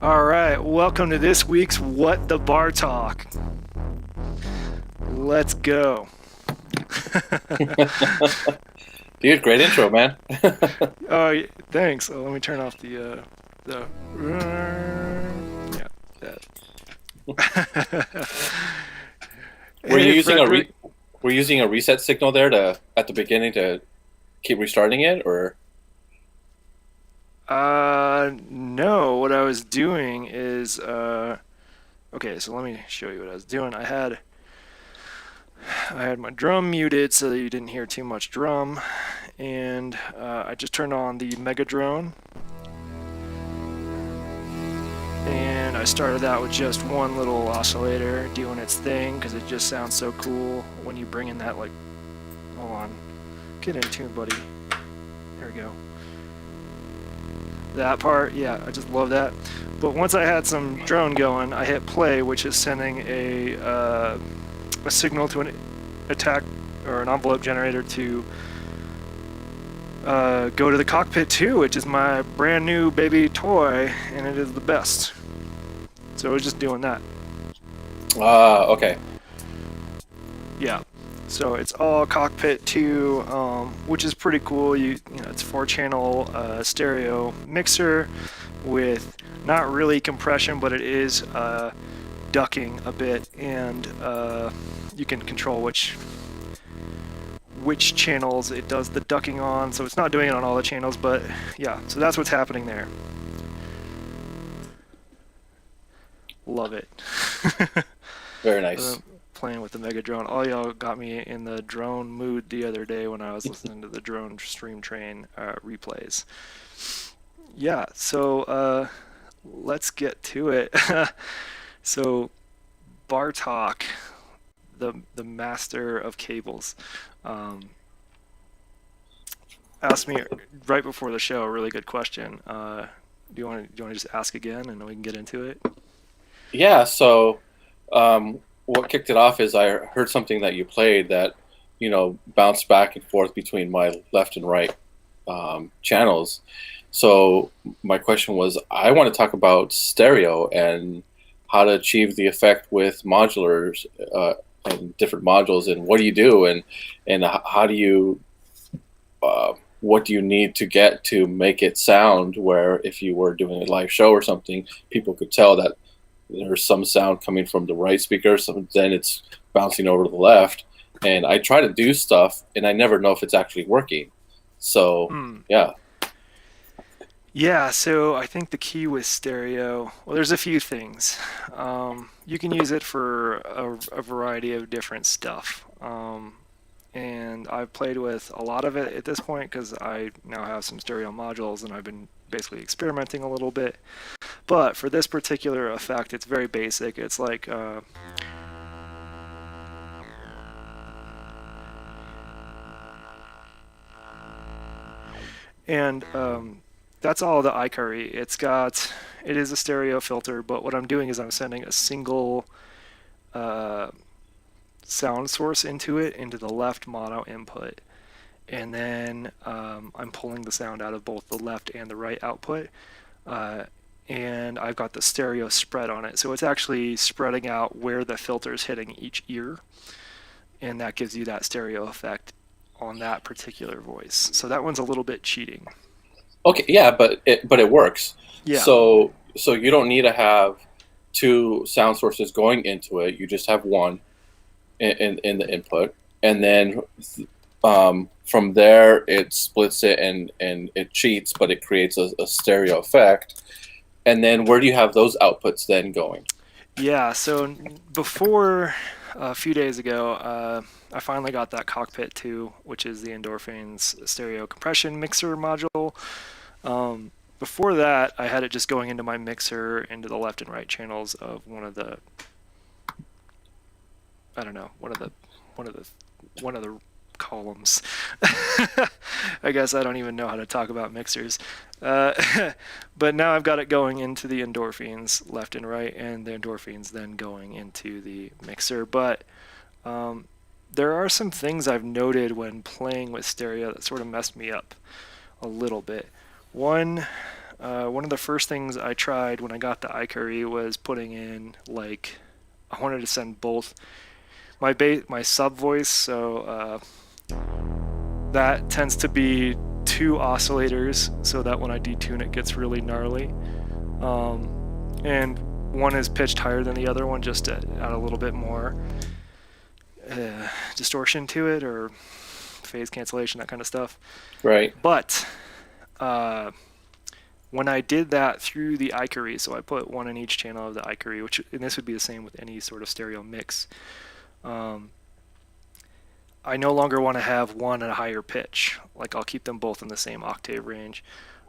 All right, welcome to this week's What the Bar Talk. Let's go. Dude, great intro, man. Oh, thanks. Let me turn off the yeah, that. Were you using Frederick. we're using a reset signal there at the beginning to keep restarting it, or? No, what I was doing is, okay, so let me show you what I was doing. I had my drum muted so that you didn't hear too much drum, and I just turned on the Mega Drone, and I started out with just one little oscillator doing its thing because it just sounds so cool when you bring in that, like, hold on, get in tune, buddy. There we go. That part, yeah, I just love that. But once I had some drone going, I hit play, which is sending a signal to an attack or an envelope generator to go to the Cockpit 2, which is my brand new baby toy, and it is the best. So I was just doing that. Okay. Yeah. So it's all Cockpit 2, which is pretty cool. You know, it's 4-channel stereo mixer with not really compression, but it is ducking a bit, and you can control which channels it does the ducking on. So it's not doing it on all the channels, but yeah. So that's what's happening there. Love it. Very nice. Playing with the Mega Drone. All y'all got me in the drone mood the other day when I was listening to the drone stream train replays. Yeah, so let's get to it. So Bartok, the master of cables, asked me right before the show a really good question. Do you want to just ask again, and we can get into it? Yeah. So, what kicked it off is I heard something that you played that, bounced back and forth between my left and right channels. So my question was, I want to talk about stereo and how to achieve the effect with modulars and different modules, and what do you do, and how do you what do you need to get to make it sound where if you were doing a live show or something, people could tell that there's some sound coming from the right speaker, so then it's bouncing over to the left. And I try to do stuff, and I never know if it's actually working. So, yeah. Yeah, so I think the key with stereo, well, there's a few things. You can use it for a variety of different stuff. And I've played with a lot of it at this point because I now have some stereo modules and I've been basically experimenting a little bit. But for this particular effect, it's very basic. It's like and that's all the iCurry. It is a stereo filter, but what I'm doing is I'm sending a single sound source into the left mono input, and then I'm pulling the sound out of both the left and the right output, and I've got the stereo spread on it, so it's actually spreading out where the filter is hitting each ear, and that gives you that stereo effect on that particular voice. So that one's a little bit cheating. Okay, yeah, but it works. Yeah. So you don't need to have two sound sources going into it. You just have one in the input, and then from there it splits it and it cheats, but it creates a stereo effect. And then where do you have those outputs then going? Yeah, so before a few days ago, I finally got that Cockpit 2, which is the Endorphins stereo compression mixer module. Before that, I had it just going into my mixer into the left and right channels of one of the columns. I guess I don't even know how to talk about mixers. But now I've got it going into the endorphins left and right, and the endorphins then going into the mixer. But there are some things I've noted when playing with stereo that sort of messed me up a little bit. One of the first things I tried when I got the iCurry was putting in, like, I wanted to send both my sub voice, so that tends to be two oscillators, so that when I detune it gets really gnarly, and one is pitched higher than the other one just to add a little bit more distortion to it, or phase cancellation, that kind of stuff. Right. But when I did that through the iCurry, so I put one in each channel of the iCurry, and this would be the same with any sort of stereo mix, I no longer want to have one at a higher pitch. Like, I'll keep them both in the same octave range,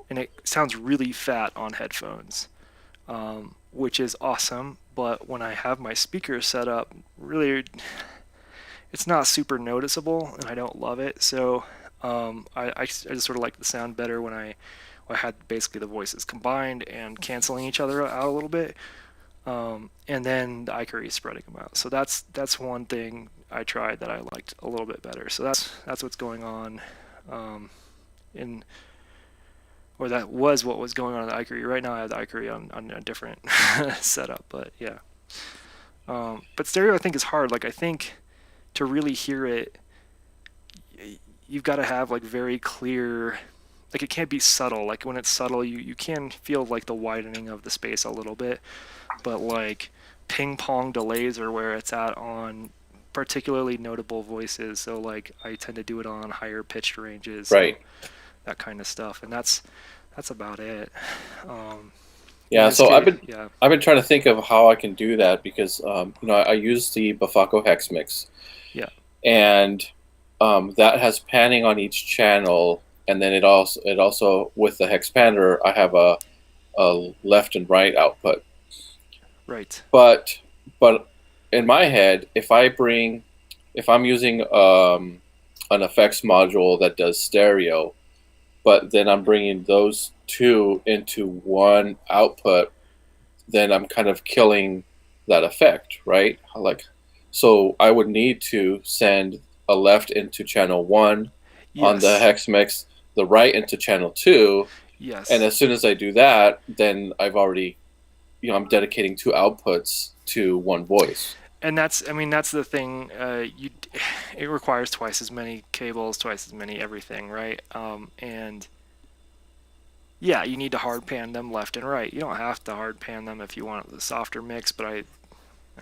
and it sounds really fat on headphones, which is awesome. But when I have my speakers set up, really, it's not super noticeable, and I don't love it. So I just sort of like the sound better when I had basically the voices combined and canceling each other out a little bit. And then the iCurry spreading them out. So that's one thing I tried that I liked a little bit better. So that's what's going on, or that was what was going on in the iCurry. Right now I have the iCurry on a different setup, but yeah. But stereo I think is hard. Like, I think to really hear it, you've got to have like very clear. Like, it can't be subtle. Like, when it's subtle, you can feel like the widening of the space a little bit, but like ping pong delays are where it's at on particularly notable voices. So like I tend to do it on higher pitched ranges, so Right. that kind of stuff, and that's about it. Um, in Yeah. this So case, yeah, I've been trying to think of how I can do that because I use the Bufaco hex mix, yeah, and that has panning on each channel, and then it also with the hexpander I have a left and right output. right, But but in my head, if I'm using an effects module that does stereo, but then I'm bringing those two into one output, then I'm kind of killing that effect, right? Like, so I would need to send a left into channel one on the yes, hex mix, the right into channel two, and yes. as soon as I do that, then I've already, I'm dedicating two outputs to one voice. And that's, I mean, that's the thing. It requires twice as many cables, twice as many everything, right? And yeah, you need to hard pan them left and right. You don't have to hard pan them if you want the softer mix, but I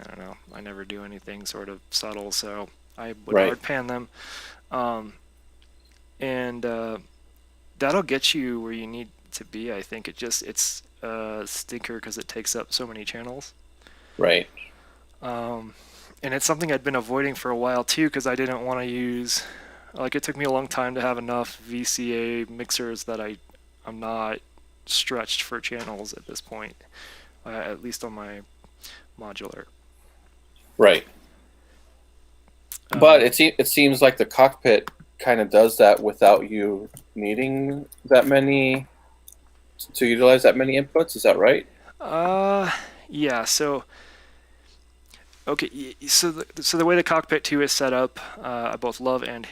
don't know. I never do anything sort of subtle, so I would Right, hard pan them, um, and that'll get you where you need to be. I think it's a stinker because it takes up so many channels. right, Um, and it's something I'd been avoiding for a while too because I didn't want to use. Like it took me a long time to have enough VCA mixers that I'm not stretched for channels at this point, at least on my modular. right. But Um, it seems like the cockpit kind of does that without you needing that many to utilize that many inputs. Is that right? uh, yeah. So okay, so the way the cockpit 2 is set up, I both love and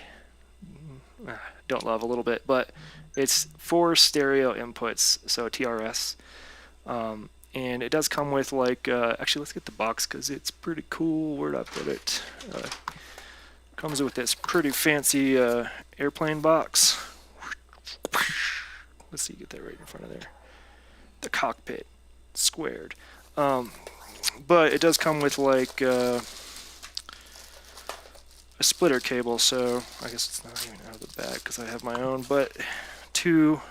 don't love a little bit, but it's 4 stereo inputs, so TRS. And it does come with like, actually, let's get the box because it's pretty cool. Where'd I put it? Comes with this pretty fancy airplane box. Let's see, get that right in front of there. The cockpit squared. But it does come with like a splitter cable, so I guess it's not even out of the bag because I have my own, but two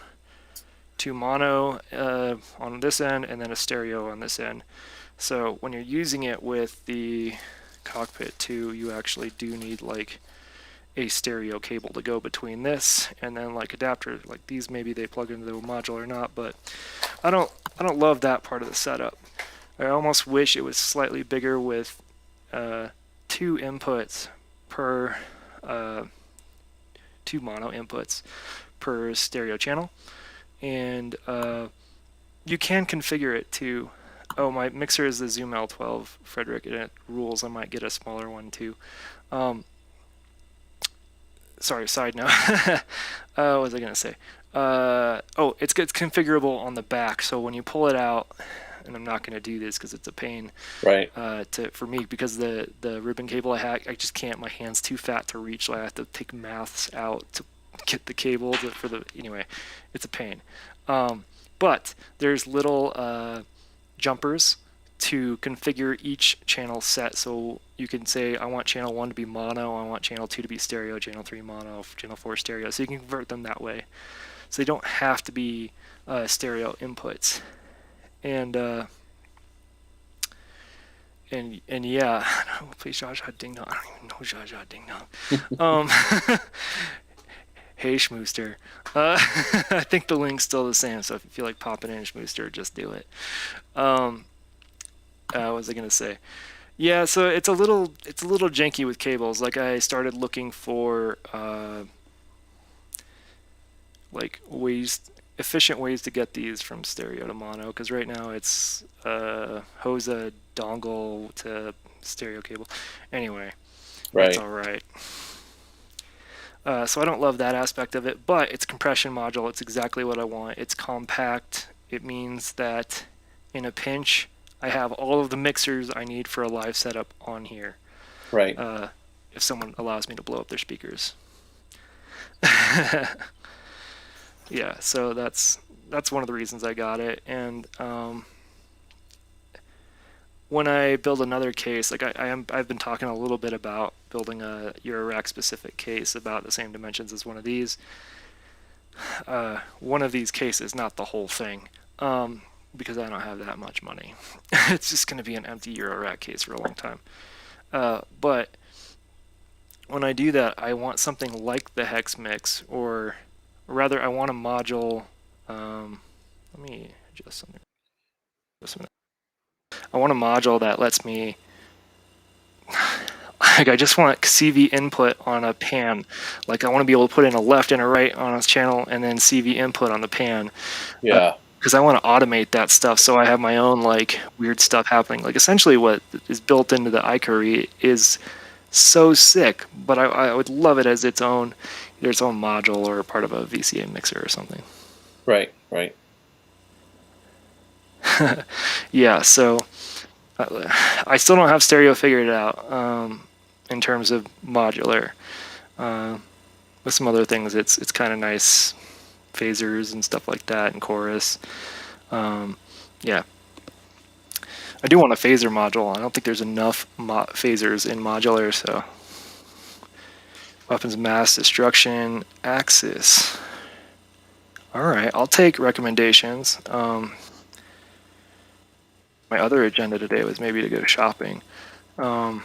mono on this end and then a stereo on this end. So when you're using it with the cockpit 2, you actually do need like a stereo cable to go between this and then like adapter like these. Maybe they plug into the module or not, but I don't love that part of the setup. I almost wish it was slightly bigger with 2 inputs per 2 mono inputs per stereo channel, and you can configure it to. Oh, my mixer is the Zoom L12, Frederick, and it rules. I might get a smaller one too. Sorry, side note. What was I gonna say? It's configurable on the back, so when you pull it out, and I'm not gonna do this because it's a pain Right, for me because the ribbon cable I just can't. My hand's too fat to reach, so I have to take maths out to get the cable for the. Anyway, it's a pain. But there's little jumpers to configure each channel set. So you can say, I want channel 1 to be mono, I want channel 2 to be stereo, channel 3 mono, channel 4 stereo. So you can convert them that way. So they don't have to be stereo inputs. And and yeah, please Zha Zha Ding Dong. I don't even know Zha Zha Ding Dong. Hey Schmooster. I think the link's still the same, so if you feel like popping in Schmooster, just do it. What was I gonna say? Yeah, so it's a little janky with cables. Like I started looking for like efficient ways to get these from stereo to mono, because right now it's hose a dongle to stereo cable. Anyway, that's right, all right. So I don't love that aspect of it, but it's compression module. It's exactly what I want. It's compact. It means that in a pinch, I have all of the mixers I need for a live setup on here. right. If someone allows me to blow up their speakers. Yeah, so that's one of the reasons I got it. And when I build another case, like I've been talking a little bit about building a Eurorack specific case about the same dimensions as one of these. One of these cases, not the whole thing, because I don't have that much money. It's just going to be an empty Eurorack case for a long time. But when I do that, I want something like the hex mix, or rather, I want a module. Let me adjust something. Just a minute. I want a module that lets me. Like, I just want CV input on a pan. Like, I want to be able to put in a left and a right on a channel, and then CV input on the pan. Yeah. Because I want to automate that stuff, so I have my own like weird stuff happening. Like, essentially, what is built into the iCurry is so sick, but I would love it as either its own module or part of a VCA mixer or something. Right. Right. Yeah, so I still don't have stereo figured out in terms of modular. With some other things, it's kind of nice, phasers and stuff like that, and chorus. Yeah, I do want a phaser module. I don't think there's enough phasers in modular, so weapons mass destruction axis. All right, I'll take recommendations. My other agenda today was maybe to go shopping. Not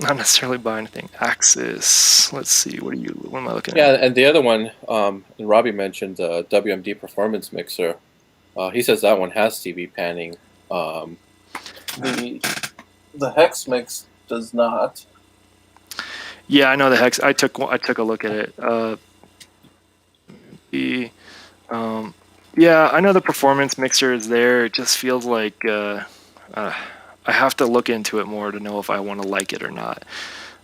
necessarily buy anything. Axis. Let's see. What am I looking Yeah, at? and the other one, and Robbie mentioned the WMD performance mixer. He says that one has CV panning. The hex mix does not. Yeah, I know the hex. I took a look at it. Yeah, I know the performance mixer is there. It just feels like I have to look into it more to know if I want to like it or not.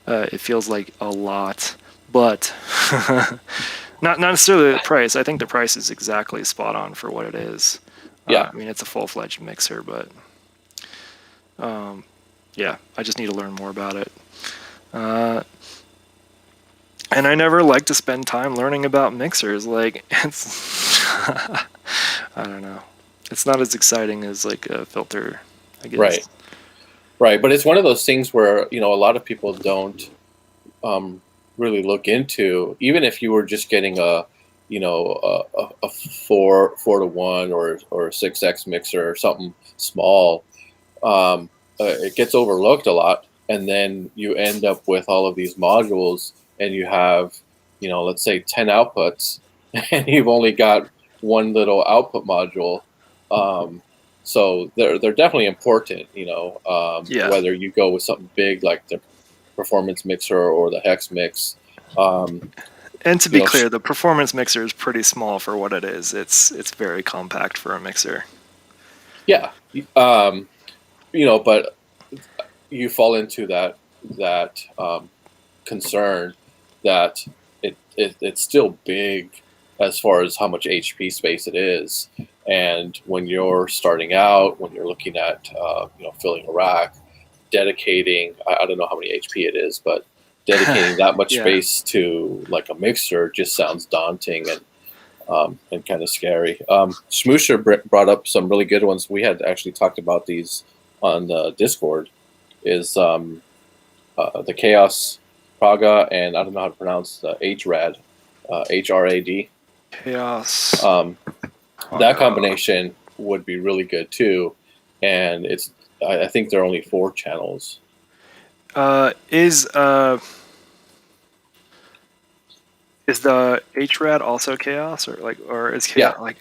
It feels like a lot, but not necessarily the price. I think the price is exactly spot on for what it is. Yeah. I mean, it's a full-fledged mixer, but yeah, I just need to learn more about it. And I never like to spend time learning about mixers. Like, it's I don't know. It's not as exciting as like a filter, I guess. Right. Right, but it's one of those things where a lot of people don't really look into. Even if you were just getting a 4:1 or a 6x mixer or something small, it gets overlooked a lot, and then you end up with all of these modules, and you have let's say 10 outputs, and you've only got one little output module. So they're definitely important, Yeah. whether you go with something big like the performance mixer or the hex mix. And to be clear, the performance mixer is pretty small for what it is. It's very compact for a mixer. Yeah, but you fall into that concern that it's still big as far as how much HP space it is. And when you're starting out, when you're looking at filling a rack, dedicating, I don't know how many HP it is, but dedicating that much Yeah. space to like a mixer just sounds daunting and kind of scary. Shmoosher brought up some really good ones. We had actually talked about these on the Discord. Is the Chaos Praga, and I don't know how to pronounce the HRAD, HRAD. Chaos. That combination would be really good too, and I think there are only 4 channels. Is the HRAD also chaos, or is chaos like?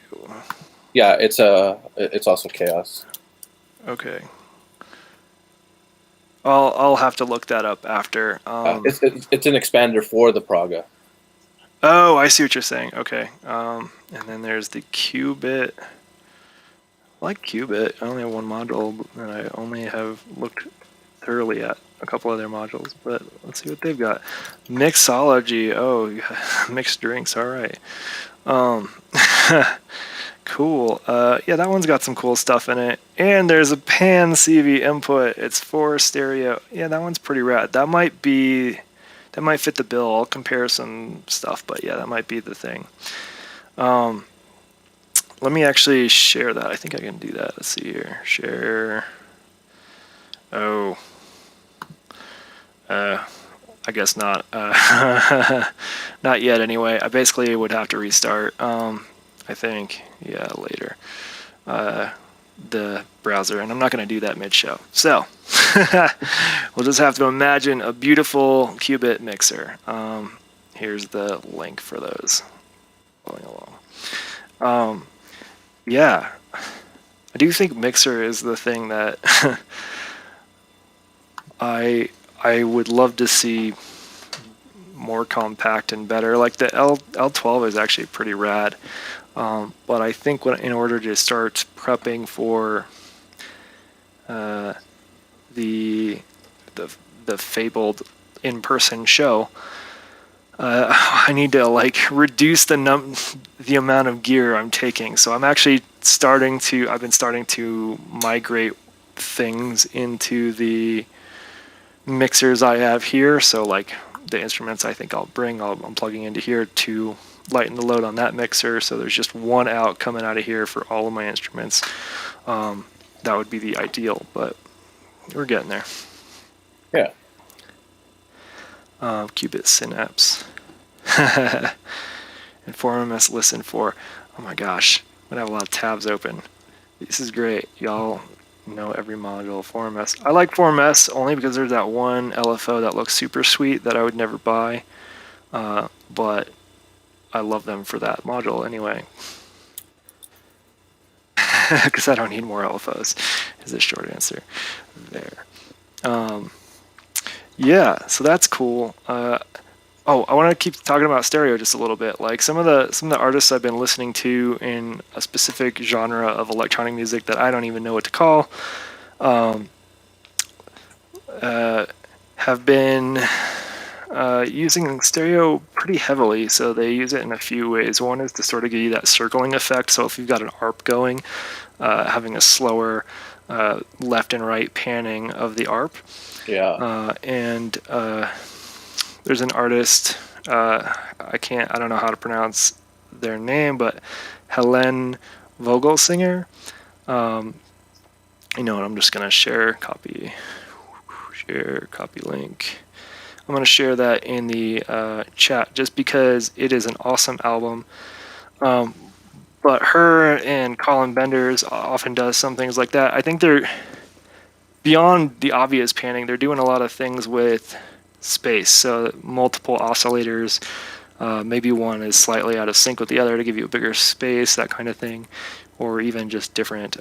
Yeah, it's also chaos. Okay. I'll have to look that up after. It's an expander for the Praga. Oh, I see what you're saying. Okay. And then there's the qubit. I like qubit. I only have one module, and I only have looked thoroughly at a couple of their modules. But let's see what they've got. Mixology. Oh, mixed drinks. All right. Cool. Yeah, that one's got some cool stuff in it. And there's a pan CV input. It's for stereo. Yeah, that one's pretty rad. That might fit the bill. I'll compare some stuff, but yeah, that might be the thing. Let me actually share that. I think I can do that. Let's see here. Share. Oh, I guess not. Not yet, anyway. I basically would have to restart. I think, yeah, later. The browser, and I'm not going to do that mid-show. So, we'll just have to imagine a beautiful qubit mixer. Here's the link for those going along. Yeah, I do think mixer is the thing that I would love to see more compact and better. Like the L12 is actually pretty rad. But I think in order to start prepping for the fabled in-person show, I need to like reduce the amount of gear I'm taking. So I'm actually I've been starting to migrate things into the mixers I have here. So like the instruments I think I'll bring, I'm plugging into here to lighten the load on that mixer. So there's just one out coming out of here for all of my instruments. That would be the ideal, but we're getting there. Yeah. Qubit Synapse. And 4MS listen for. Oh my gosh, I'm gonna have a lot of tabs open. This is great. Y'all know every module. 4MS. I like 4MS only because there's that one LFO that looks super sweet that I would never buy. But I love them for that module anyway. Because I don't need more LFOs, is the short answer there. Yeah, so that's cool. I want to keep talking about stereo just a little bit. Like some of the artists I've been listening to in a specific genre of electronic music that I don't even know what to call, have been using stereo pretty heavily. So they use it in a few ways. One is to sort of give you that circling effect. So if you've got an ARP going, having a slower left and right panning of the ARP. Yeah. And there's an artist, I don't know how to pronounce their name, but Helen Vogelsinger. You know what, I'm just going to share copy link. I'm going to share that in the chat just because it is an awesome album. But her and Colin Benders often does some things like that. I think they're beyond the obvious panning. They're doing a lot of things with space, so multiple oscillators. Maybe one is slightly out of sync with the other to give you a bigger space, that kind of thing, or even just different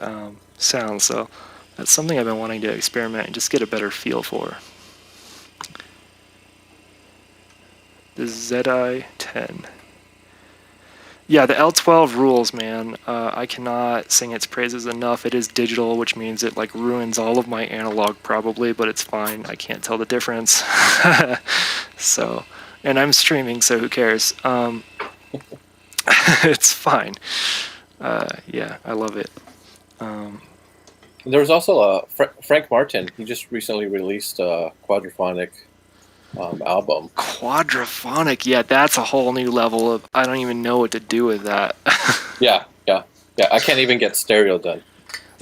sounds. So that's something I've been wanting to experiment and just get a better feel for. The ZI-10. Yeah, the L12 rules, man. I cannot sing its praises enough. It is digital, which means it like ruins all of my analog probably, but it's fine. I can't tell the difference. So, and I'm streaming, so who cares? It's fine. Yeah, I love it. There was also Frank Martin. He just recently released a quadraphonic album. Quadraphonic, yeah, that's a whole new level of. I don't even know what to do with that. Yeah. I can't even get stereo done.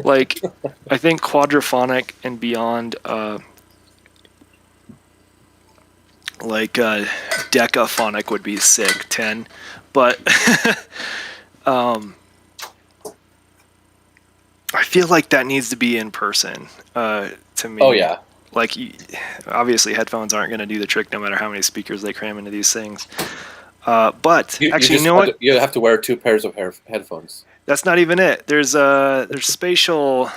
Like, I think quadraphonic and beyond, decaphonic would be sick, 10. But I feel like that needs to be in person to me. Oh, yeah. Like, obviously headphones aren't going to do the trick no matter how many speakers they cram into these things. But actually, you know what? You have to wear 2 pairs of headphones. That's not even it. There's spatial.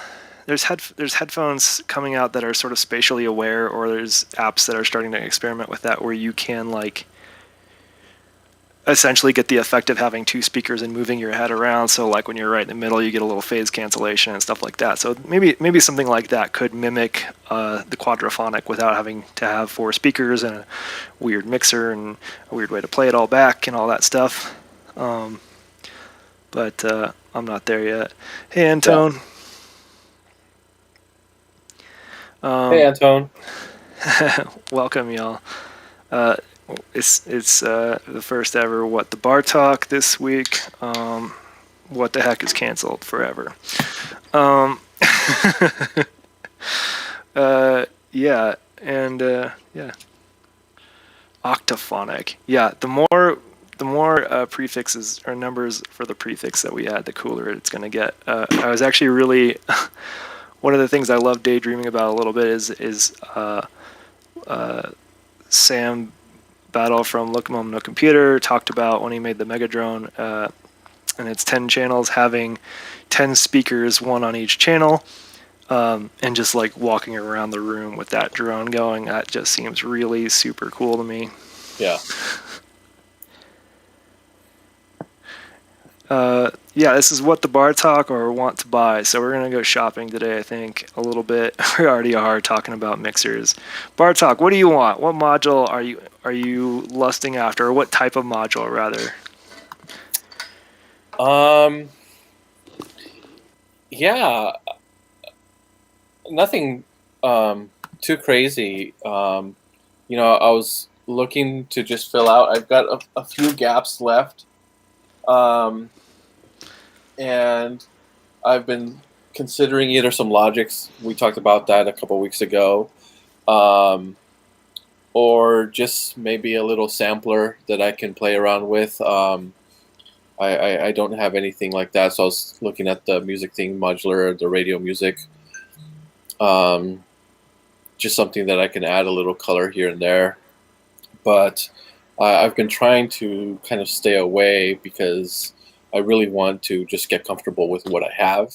There's headphones coming out that are sort of spatially aware, or there's apps that are starting to experiment with that, where you can like essentially get the effect of having 2 speakers and moving your head around. So like when you're right in the middle, you get a little phase cancellation and stuff like that. So maybe something like that could mimic the quadraphonic without having to have 4 speakers and a weird mixer and a weird way to play it all back and all that stuff. But I'm not there yet. Hey, Antone. Yeah. Hey, Antone. Welcome, y'all. It's the first ever What the Bar Talk this week. What the heck is canceled forever? Yeah, and yeah, octophonic. Yeah, the more prefixes or numbers for the prefix that we add, the cooler it's going to get. I was actually really one of the things I love daydreaming about a little bit is Sam Battle from Look Mom No Computer talked about when he made the Mega Drone, and its 10 channels having 10 speakers, one on each channel, and just like walking around the room with that drone going. That just seems really super cool to me. Yeah. Yeah, this is what the bar talk or want to buy. So we're gonna go shopping today, I think, a little bit. We already are talking about mixers. Bar talk. What do you want? What module are you lusting after, or what type of module rather? Um. Yeah. Nothing too crazy. I was looking to just fill out. I've got a few gaps left, um, and I've been considering either some logics. We talked about that a couple weeks ago, um, or just maybe a little sampler that I can play around with. I don't have anything like that, so I was looking at the music thing, modular, the radio music. Um, just something that I can add a little color here and there. But I've been trying to kind of stay away because I really want to just get comfortable with what I have,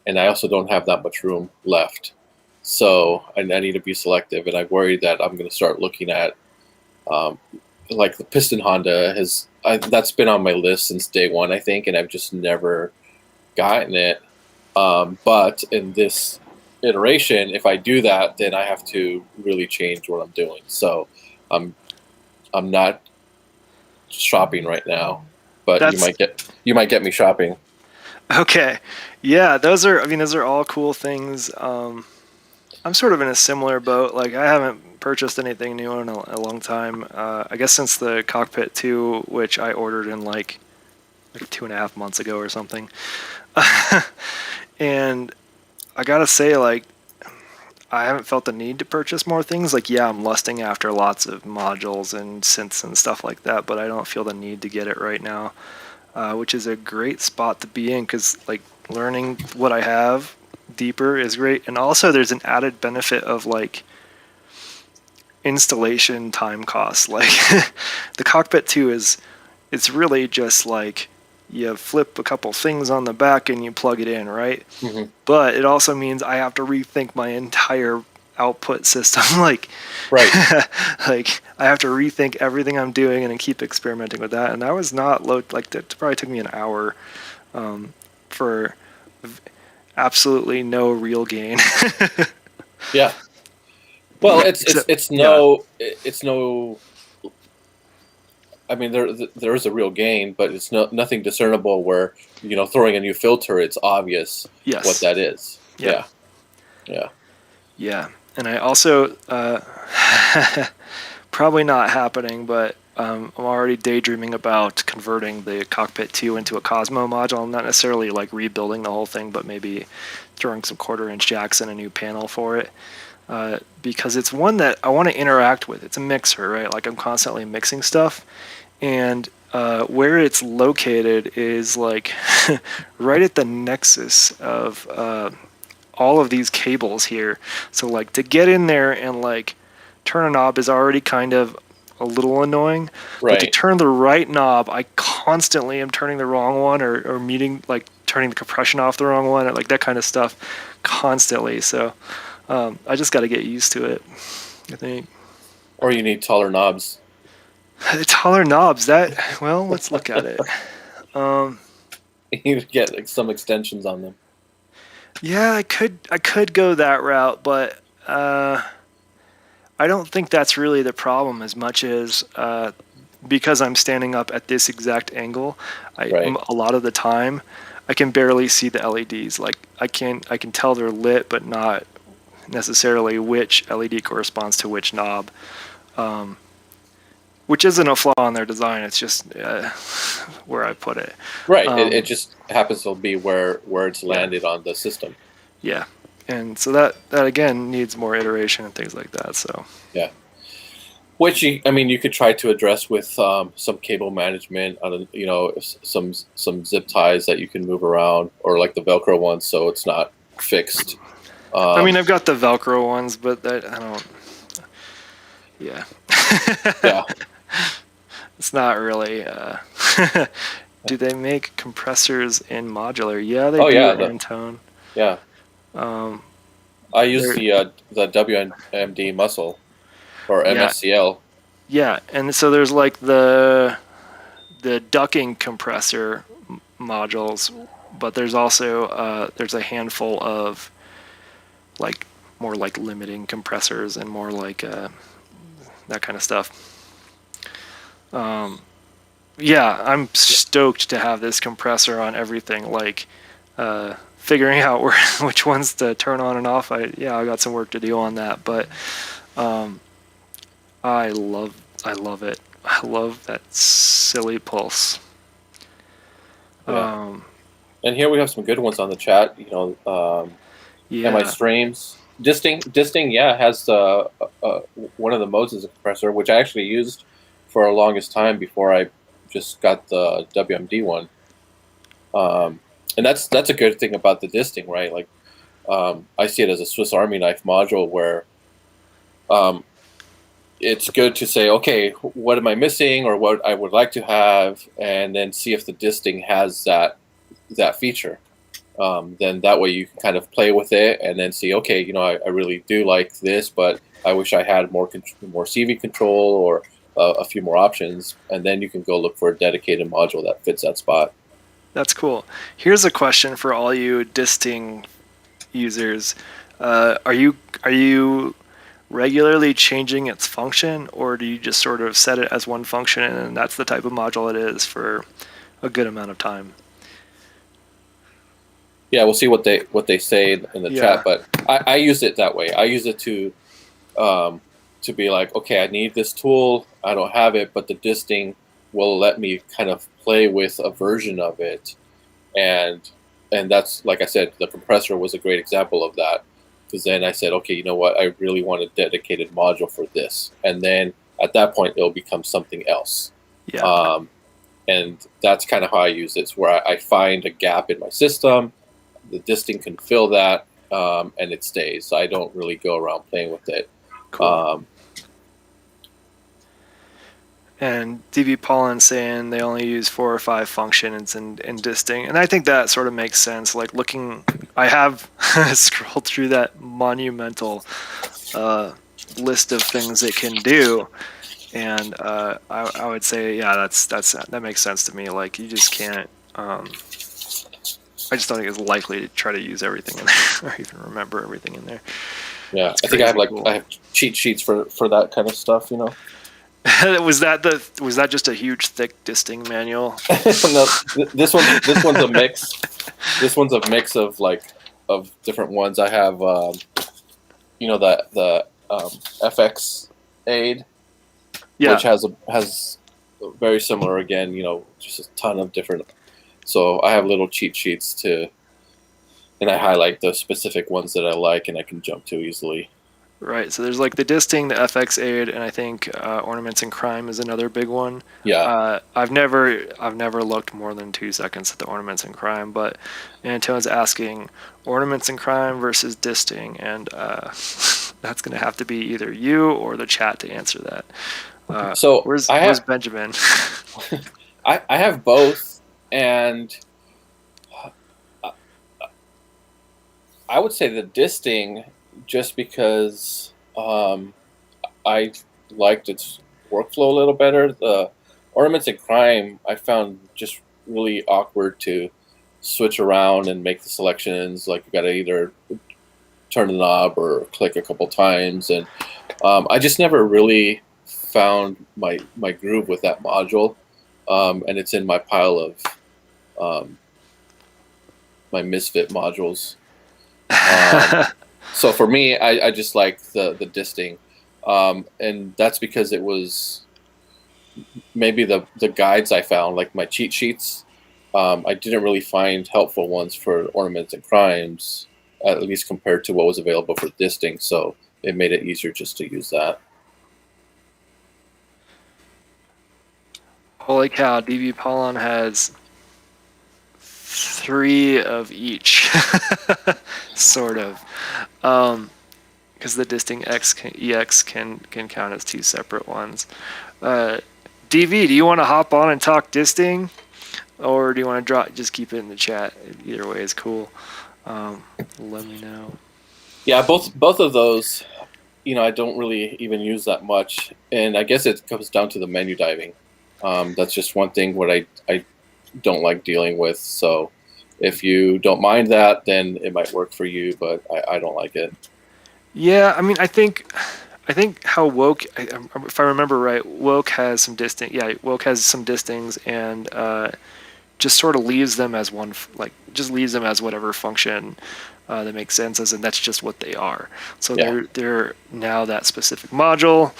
and I also don't have that much room left. So I need to be selective, and I worry that I'm going to start looking at um, like the piston Honda that's been on my list since day one, I think, and I've just never gotten it. But in this iteration, if I do that, then I have to really change what I'm doing. So I'm I'm not shopping right now, but That's you might get me shopping. okay. Yeah, those are all cool things. I'm sort of in a similar boat. Like I haven't purchased anything new in a long time. I guess since the Cockpit 2, which I ordered in like 2.5 months ago or something. And I gotta say, like, I haven't felt the need to purchase more things. Like, yeah, I'm lusting after lots of modules and synths and stuff like that, but I don't feel the need to get it right now, which is a great spot to be in because, like, learning what I have deeper is great. And also, there's an added benefit of, like, installation time costs. Like, the Cockpit 2 it's really just like you flip a couple things on the back and you plug it in, right? Hmm. But it also means I have to rethink my entire output system. Like, Right. like I have to rethink everything I'm doing and then keep experimenting with that. And that was not low. Like that probably took me an hour for absolutely no real gain. Yeah. Well, Except, yeah, it's no. I mean, there is a real gain, but it's nothing discernible. Where throwing a new filter, it's obvious what yes, that is. yeah, Yeah. Yeah. yeah. And I also probably not happening, but I'm already daydreaming about converting the Cockpit 2 into a Cosmo module. I'm not necessarily like rebuilding the whole thing, but maybe throwing some quarter-inch jacks and a new panel for it. Because it's one that I want to interact with. It's a mixer, right? Like I'm constantly mixing stuff, and where it's located is like right at the nexus of all of these cables here. So like to get in there and like turn a knob is already kind of a little annoying, but to Right. turn the right knob, I constantly am turning the wrong one or meeting like turning the compression off the wrong one, or like that kind of stuff constantly. So I just got to get used to it, I think. Or you need taller knobs. The taller knobs, that, well, let's look at it. Um, You get like, some extensions on them. yeah, I could go that route, but I don't think that's really the problem as much as because I'm standing up at this exact angle. Right. A lot of the time, I can barely see the LEDs. Like I can tell they're lit, but not necessarily which LED corresponds to which knob. Um, which isn't a flaw in their design. It's just where I put it. Right. It Um, just happens to be where it's yeah, landed on the system. yeah. And so that again needs more iteration and things like that. So Yeah. Which you could try to address with some cable management, some zip ties that you can move around, or like the Velcro ones, so it's not fixed. I mean, I've got the Velcro ones, but I don't. Yeah. Yeah. It's not really. Do they make compressors in modular? Yeah, they Oh do, yeah. Antone. Yeah. Um, I use they're- the WMD muscle or yeah, MSCL. yeah, and so there's like the ducking compressor modules, but there's also there's a handful of like more like limiting compressors and more like that kind of stuff. Yeah, I'm stoked to have this compressor on everything. Like figuring out which ones to turn on and off. I got some work to do on that, but I love it. I love that silly pulse. Yeah. And here we have some good ones on the chat. MI Yeah, streams. Disting, yeah, has one of the modes as a compressor, which I actually used for the longest time before I just got the WMD one. And that's a good thing about the disting, right? Like, I see it as a Swiss Army knife module where it's good to say, okay, what am I missing, or what I would like to have, and then see if the disting has that feature. Then that way you can kind of play with it and then see, okay, I really do like this, but I wish I had more CV control or a few more options, and then you can go look for a dedicated module that fits that spot. that's cool. Here's a question for all you disting users. Are you regularly changing its function, or do you just sort of set it as one function and that's the type of module it is for a good amount of time? Yeah, we'll see what they say in the Yeah. chat, but I use it that way. I use it to be like, okay, I need this tool, I don't have it, but the disting will let me kind of play with a version of it, and that's, like I said, the compressor was a great example of that, because then I said, okay, you know what, I really want a dedicated module for this, and then at that point it'll become something else. Yeah. And that's kind of how I use it. It's where I find a gap in my system, the disting can fill that, and it stays. So I don't really go around playing with it. Cool. And DB Pollen saying they only use 4 or 5 functions in disting, and I think that sort of makes sense. Like I have scrolled through that monumental list of things it can do, and I would say, yeah, that makes sense to me. Like you just can't. I just don't think it's likely to try to use everything in there or even remember everything in there. Yeah, It's I think I have crazy cool. I have cheat sheets for that kind of stuff. was that just a huge thick disting manual? No, this one's a mix. This one's a mix of different ones. I have the FX aid, Yeah. which has very similar, again, just a ton of different. So I have little cheat sheets and I highlight the specific ones that I like and I can jump to easily. Right. So there's like the disting, the FX aid, and I think ornaments and crime is another big one. Yeah. I've never looked more than 2 seconds at the ornaments and crime, but Antone's asking ornaments and crime versus disting, and that's going to have to be either you or the chat to answer that. So where's Benjamin? I have both, and I would say the disting, just because I liked its workflow a little better. The ornaments and crime I found just really awkward to switch around and make the selections. Like, you got to either turn the knob or click a couple times, and I just never really found my groove with that module, and it's in my pile of my misfit modules. So for me, I just like the disting, and that's because it was maybe the guides I found, like my cheat sheets. I didn't really find helpful ones for ornaments and crimes, at least compared to what was available for disting. So it made it easier just to use that. Holy cow, DV Pollen has 3 of each, sort of. Because the disting EX can count as 2 separate ones. DV, do you want to hop on and talk disting? Or do you want to just keep it in the chat? Either way is cool. Let me know. Yeah, both of those, I don't really even use that much, and I guess it comes down to the menu diving. That's just one thing what I don't like dealing with. So if you don't mind that, then it might work for you, but I don't like it. Yeah, I mean, I think how Woke, if I remember right, Woke has some disting. Yeah, Woke has some distings, and just sort of leaves them as one, just leaves them as whatever function that makes sense, and that's just what they are. So they're now that specific module,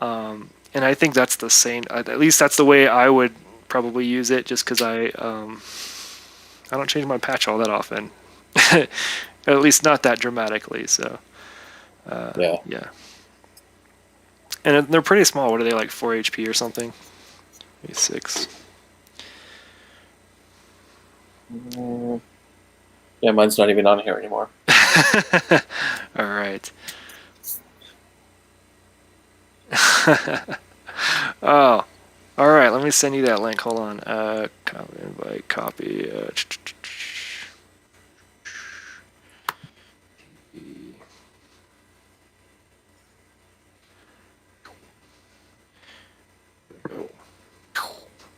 and I think that's the same. At least that's the way I would probably use it, just because I don't change my patch all that often, at least not that dramatically. So yeah. And they're pretty small. What are they, like 4 HP or something? Maybe 6. Yeah, mine's not even on here anymore. All right. Oh, all right. Let me send you that link. Hold on. Invite, copy.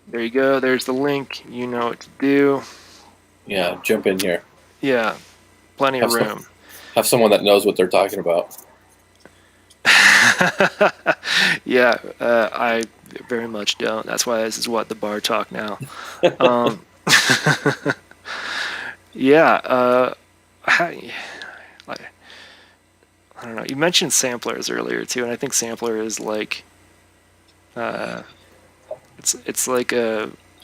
There you go. There's the link. You know what to do. Yeah, jump in here. Yeah, plenty of room. Have someone that knows what they're talking about. Yeah, I very much don't. That's why this is what the bar talk now. Yeah, I don't know. You mentioned samplers earlier too, and I think sampler is like, it's like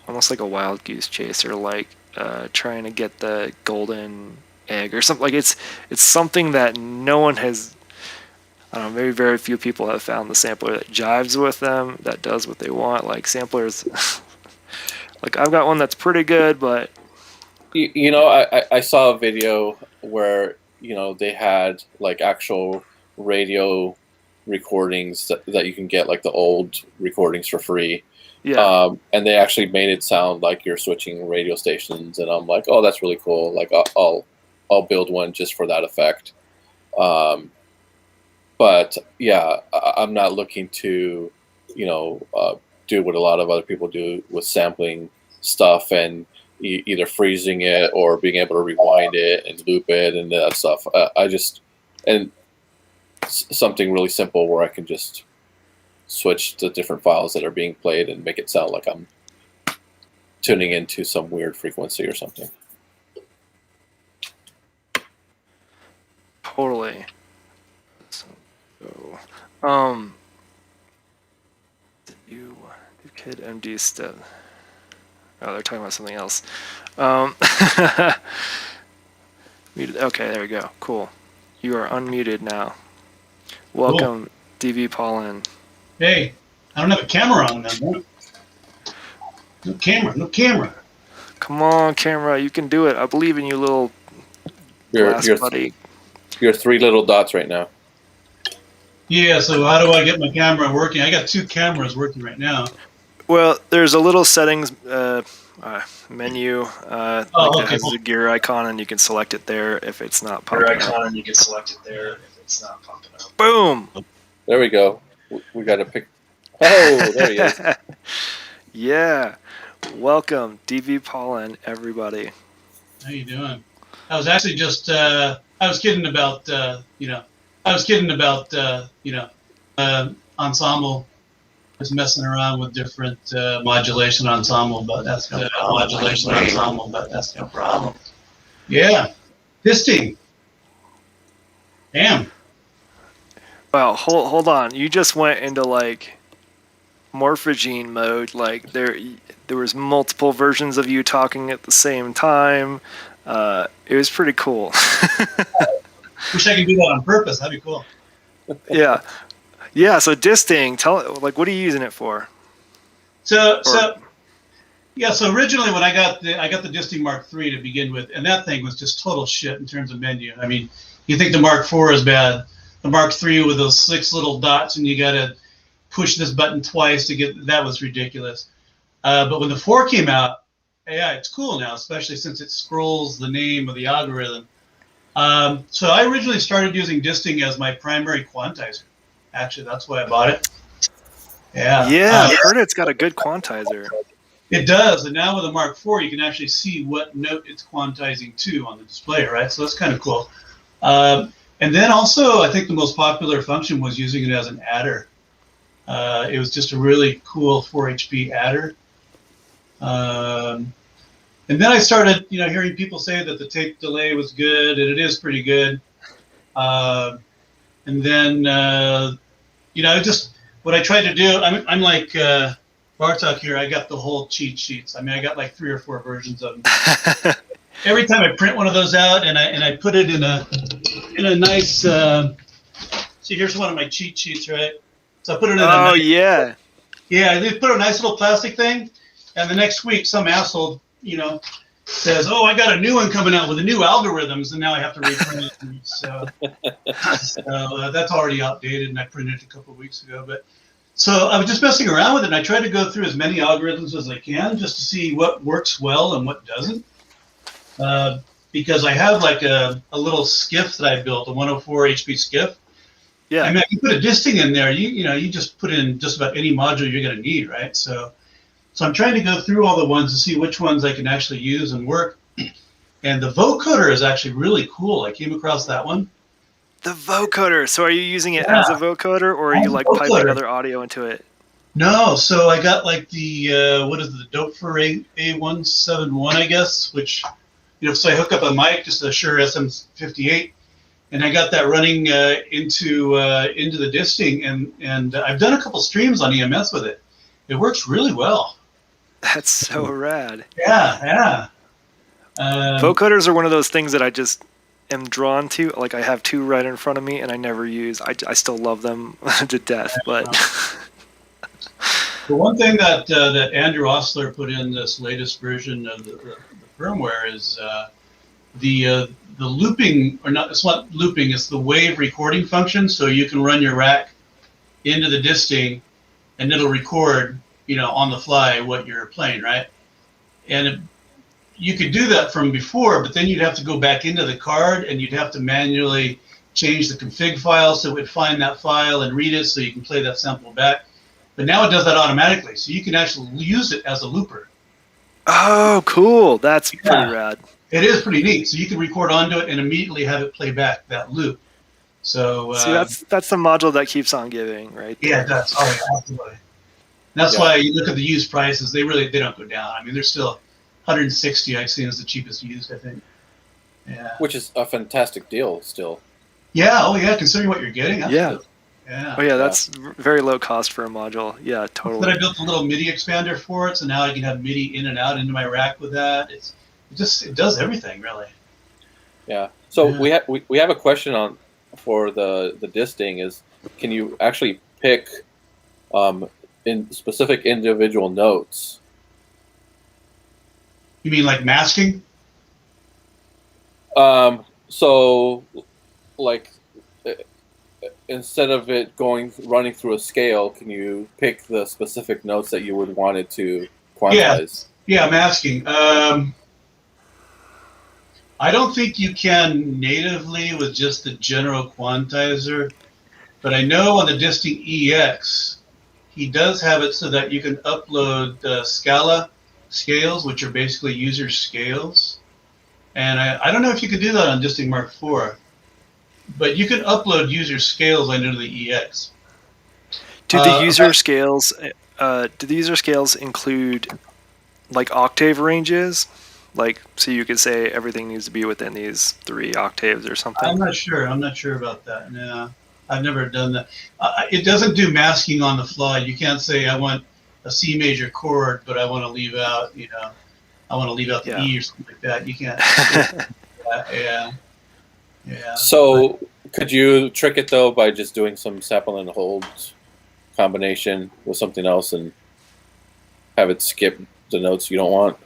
almost like a wild goose chase, or like trying to get the golden egg or something. Like it's something that no one has. I don't know, maybe very few people have found the sampler that jives with them, that does what they want. Like samplers, like I've got one that's pretty good, but I saw a video where they had like actual radio recordings that you can get, like the old recordings for free. Yeah. And they actually made it sound like you're switching radio stations, and I'm like, oh, that's really cool. Like I'll build one just for that effect. But yeah, I'm not looking to, do what a lot of other people do with sampling stuff and either freezing it or being able to rewind it and loop it and that stuff. And something really simple where I can just switch to different files that are being played and make it sound like I'm tuning into some weird frequency or something. Totally. So, you kid MD stuff. Oh, they're talking about something else. Muted. Okay, there we go. Cool. You are unmuted now. Welcome, cool. DV Pollen. Hey, I don't have a camera on them. No camera. Come on, camera. You can do it. I believe in you, little glass buddy. You're 3 little dots right now. Yeah, so how do I get my camera working? I got 2 cameras working right now. Well, there's a little settings menu that has the gear icon, and you can select it there if it's not popping up. Boom! There we go. We got to pick. Oh, there he is. Yeah. Welcome, DV Pollen, everybody. How you doing? I was actually just, I was kidding about, ensemble. Just messing around with different modulation ensemble, but that's no problem. Yeah. Disting. Damn. Well, hold on. You just went into like morphogene mode. Like there was multiple versions of you talking at the same time. It was pretty cool. Wish I could do that on purpose. That'd be cool. Yeah, yeah. So disting, like, what are you using it for? So, Or so yeah. So originally, when I got the Disting Mark III to begin with, and that thing was just total shit in terms of menu. I mean, you think the Mark IV is bad, the Mark III with those 6 little dots, and you got to push this button twice to get that was ridiculous. But when the 4 came out, yeah, it's cool now, especially since it scrolls the name of the algorithm. So I originally started using disting as my primary quantizer. Actually, that's why I bought it. Yeah. yeah, I've heard it's got a good quantizer. It does. And now with the Mark IV, you can actually see what note it's quantizing to on the display, right? So that's kind of cool. And then also, I think the most popular function was using it as an adder. It was just a really cool 4HP adder. And then I started, hearing people say that the tape delay was good, and it is pretty good. And then, just what I tried to do, I'm like Bartok here. I got the whole cheat sheets. I mean, I got like 3 or 4 versions of them. Every time I print one of those out, and I put it in a nice. See, here's one of my cheat sheets, right? So I put it in. Oh yeah. Yeah, they put a nice little plastic thing, and the next week some asshole, says, "Oh, I got a new one coming out with the new algorithms, and now I have to reprint it." So that's already outdated, and I printed it a couple of weeks ago. But so I was just messing around with it, and I tried to go through as many algorithms as I can just to see what works well and what doesn't. Because I have like a little skiff that I built, a 104 HP skiff. Yeah. I mean, you put a disting in there, you just put in just about any module you're going to need, right? So I'm trying to go through all the ones to see which ones I can actually use and work. And the vocoder is actually really cool. I came across that one. The vocoder. So are you using it as a vocoder, or are you like piping other audio into it? No, so I got like the what is it, the Doepfer A171, I guess, which so I hook up a mic, just a Shure SM58, and I got that running into the disting, and I've done a couple streams on EMS with it. It works really well. That's so rad. Yeah. Vocoders are one of those things that I just am drawn to. Like, I have 2 right in front of me, and I never use. I still love them to death, but. The one thing that Andrew Osler put in this latest version of the firmware is the looping, or not. It's not looping. It's the wave recording function. So you can run your rack into the disting, and it'll record, on the fly what you're playing, right? And you could do that from before, but then you'd have to go back into the card, and you'd have to manually change the config file so it would find that file and read it so you can play that sample back. But now it does that automatically, so you can actually use it as a looper. Oh, cool. That's pretty rad. It is pretty neat. So you can record onto it and immediately have it play back that loop. So see, that's the module that keeps on giving, right? Yeah, it does. Oh, yeah, absolutely. That's why you look at the used prices; they don't go down. I mean, they're still 160. I've seen as the cheapest used, I think. Yeah. Which is a fantastic deal, still. Yeah. Oh, yeah. Considering what you're getting. Yeah. Yeah. Oh, yeah. That's very low cost for a module. Yeah, totally. But I built a little MIDI expander for it, so now I can have MIDI in and out into my rack with that. It does everything, really. Yeah. So we have a question for the disting is, can you actually pick in specific individual notes? You mean like masking? So like instead of it running through a scale, can you pick the specific notes that you would want it to quantize? Yeah, masking. I don't think you can natively with just the general quantizer, but I know on the Disting EX, he does have it so that you can upload Scala scales, which are basically user scales. And I don't know if you can do that on Disting Mark IV, but you can upload user scales into the EX. Do the user scales include like octave ranges? Like, so you could say everything needs to be within these 3 octaves or something? I'm not sure about that. No. I've never done that. It doesn't do masking on the fly. You can't say I want a C major chord, but I want to leave out, I want to leave out the Yeah. E or something like that. You can't. Yeah, yeah. So could you trick it though by just doing some sample and hold combination with something else and have it skip the notes you don't want?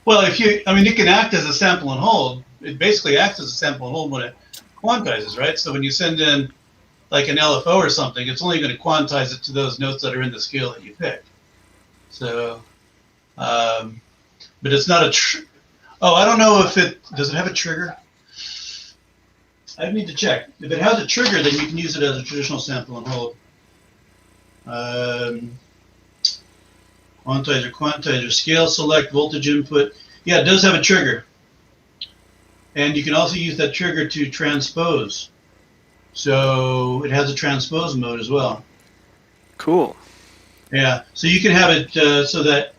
Well, it can act as a sample and hold. It basically acts as a sample and hold when it quantizes, right? So when you send in like an LFO or something, it's only going to quantize it to those notes that are in the scale that you pick. So, but it's not a. I don't know if does it have a trigger. I need to check. If it has a trigger, then you can use it as a traditional sample and hold. Quantizer, scale, select, voltage input. Yeah, it does have a trigger. And you can also use that trigger to transpose. So it has a transpose mode as well. Cool. Yeah, so you can have it so that,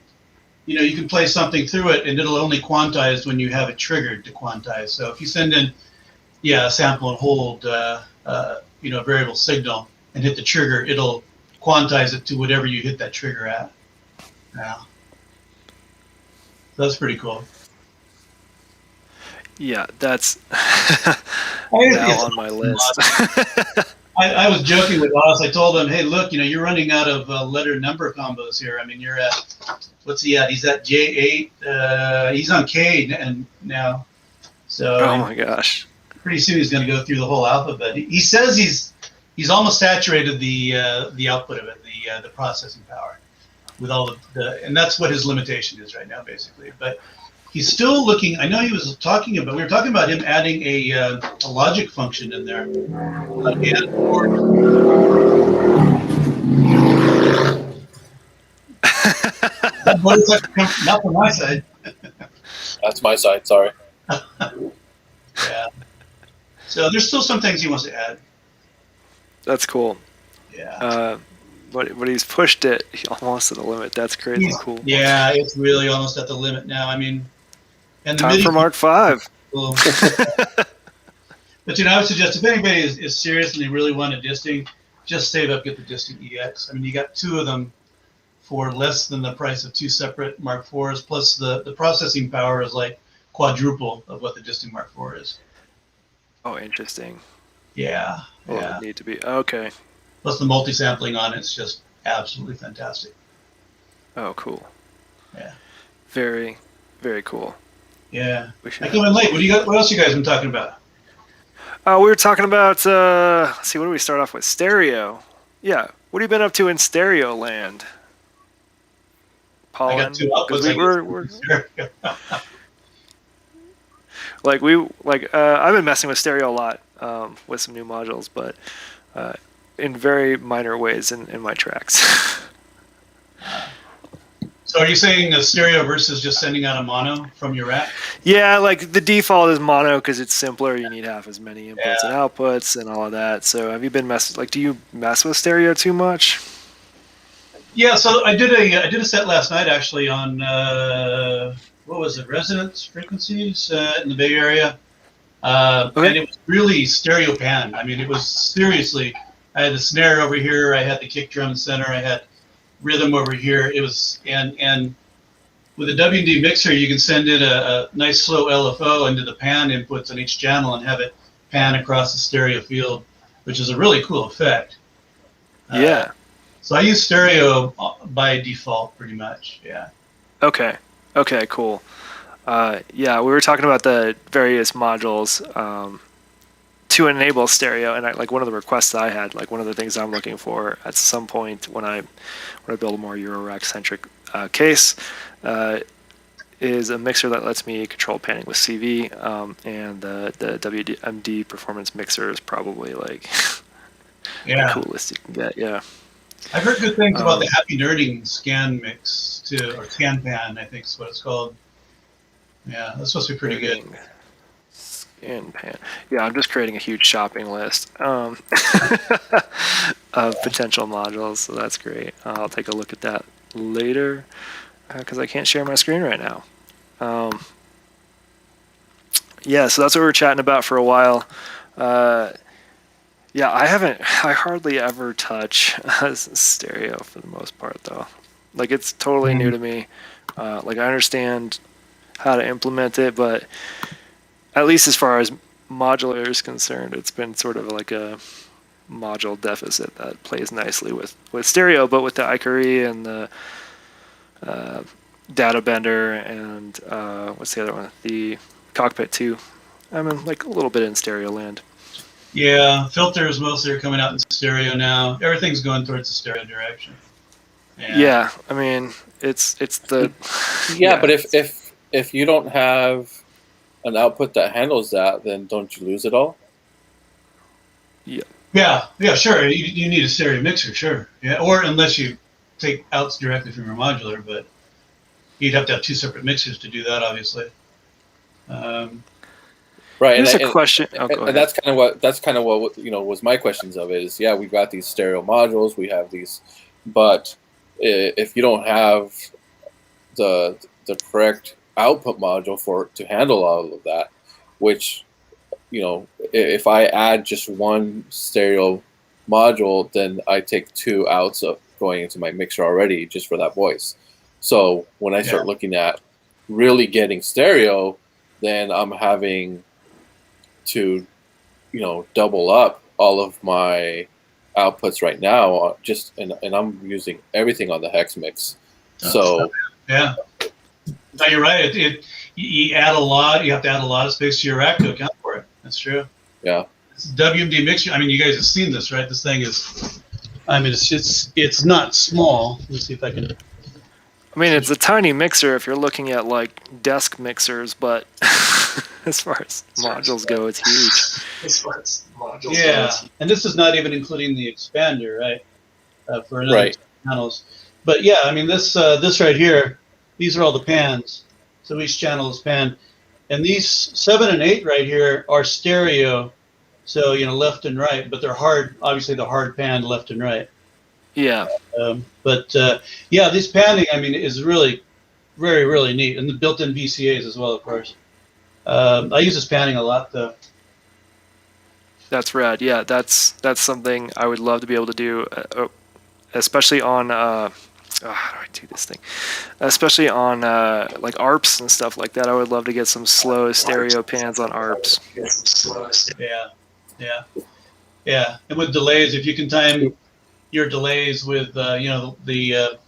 you can play something through it and it'll only quantize when you have it triggered to quantize. So if you send in, a sample and hold, variable signal and hit the trigger, it'll quantize it to whatever you hit that trigger at. Yeah. That's pretty cool. Yeah, that's now on my list. I was joking with Oz. I told him, hey, look, you're running out of letter number combos here. I mean, you're at, what's he at? He's at J8. He's on K and now. So Oh my gosh. pretty soon he's going to go through the whole alphabet. He says he's almost saturated the output of it, the processing power, with all and that's what his limitation is right now, basically. But he's still looking. I know we were talking about him adding a logic function in there. Not from my side. That's my side, sorry. Yeah. So there's still some things he wants to add. That's cool. Yeah. But he's pushed it almost to the limit. That's crazy cool. Yeah, it's really almost at the limit now. I mean, and the Time for Mark 5. Cool. But I would suggest if anybody is serious and they really want a disting, just save up, get the disting EX. I mean, you got two of them for less than the price of two separate Mark IVs, plus the processing power is like quadruple of what the disting Mark IV is. Oh, interesting. Yeah. Well, Yeah. it would need to be okay. Plus the multi-sampling on it's just absolutely fantastic. Oh, cool. Yeah. Very, very cool. Yeah. I came in late. What else you guys been talking about? We were talking about, let's see, what do we start off with? Stereo. Yeah. What have you been up to in stereo land? Pollen? I got two outputs. I've been messing with stereo a lot with some new modules, but in very minor ways in my tracks. So are you saying a stereo versus just sending out a mono from your rack? Yeah, like the default is mono because it's simpler. You need half as many inputs and outputs and all of that. So have you been do you mess with stereo too much? Yeah, so I did a set last night actually on what was it, resonance frequencies in the Bay Area, and it was really stereo pan. I mean, it was seriously. I had the snare over here, I had the kick drum center, I had rhythm over here. It was and with a W&D mixer, you can send in a nice slow LFO into the pan inputs on each channel and have it pan across the stereo field, which is a really cool effect. Yeah. So I use stereo by default pretty much. Yeah. Okay, cool. Yeah, we were talking about the various modules to enable stereo, and one of the requests I had, like one of the things I'm looking for at some point when I build a more Eurorack centric case, is a mixer that lets me control panning with CV, and the WMD performance mixer is probably like the coolest you can get. Yeah. I've heard good things about the Happy Nerding scan mix too, or scan pan, I think is what it's called. Yeah, that's supposed to be pretty good. Scan pan. Yeah, I'm just creating a huge shopping list of potential modules, so that's great. I'll take a look at that later because I can't share my screen right now. Yeah, so that's what we were chatting about for a while. Yeah, I hardly ever touch stereo for the most part, though. Like, it's totally new to me. Like, I understand how to implement it, but at least as far as modular is concerned, it's been sort of like a module deficit that plays nicely with stereo, but with the Icary and the Data Bender and what's the other one? The Cockpit 2. I'm in like a little bit in stereo land. Yeah, filters mostly are coming out in stereo now. Everything's going towards the stereo direction. Yeah, I mean, it's the Yeah, but if you don't have an output that handles that, then don't you lose it all? Yeah, sure. You need a stereo mixer, sure. Yeah, or unless you take outs directly from your modular, but you'd have to have two separate mixers to do that, obviously. Right, Here's a question. Oh, go and ahead. that's kind of what was my questions of it is, yeah, we've got these stereo modules, we have these, but if you don't have the correct output module to handle all of that, which if I add just one stereo module, then I take two outs of going into my mixer already just for that voice. So when I start looking at really getting stereo, then I'm having to double up all of my outputs right now, and I'm using everything on the hex mix. So yeah, no, you're right. You add a lot. You have to add a lot of space to your rack to account for it. That's true. Yeah, it's WMD mixer. I mean, you guys have seen this, right? This thing is. I mean, it's not small. Let me see if I can. I mean, it's a tiny mixer if you're looking at like desk mixers, but as far as modules go, it's huge. And this is not even including the expander, right? For another channels. But yeah, I mean, this right here, these are all the pans. So each channel is pan, and these 7 and 8 right here are stereo. So left and right, but they're hard. Obviously, the hard pan left and right. Yeah. Yeah, this panning, I mean, is really, very, really neat, and the built-in VCAs as well, of course. I use this panning a lot, though. That's rad. Yeah, that's something I would love to be able to do, especially on. How do I do this thing? Especially on like ARPs and stuff like that. I would love to get some slow stereo pans on ARPs. Yeah. And with delays, if you can time your delays with the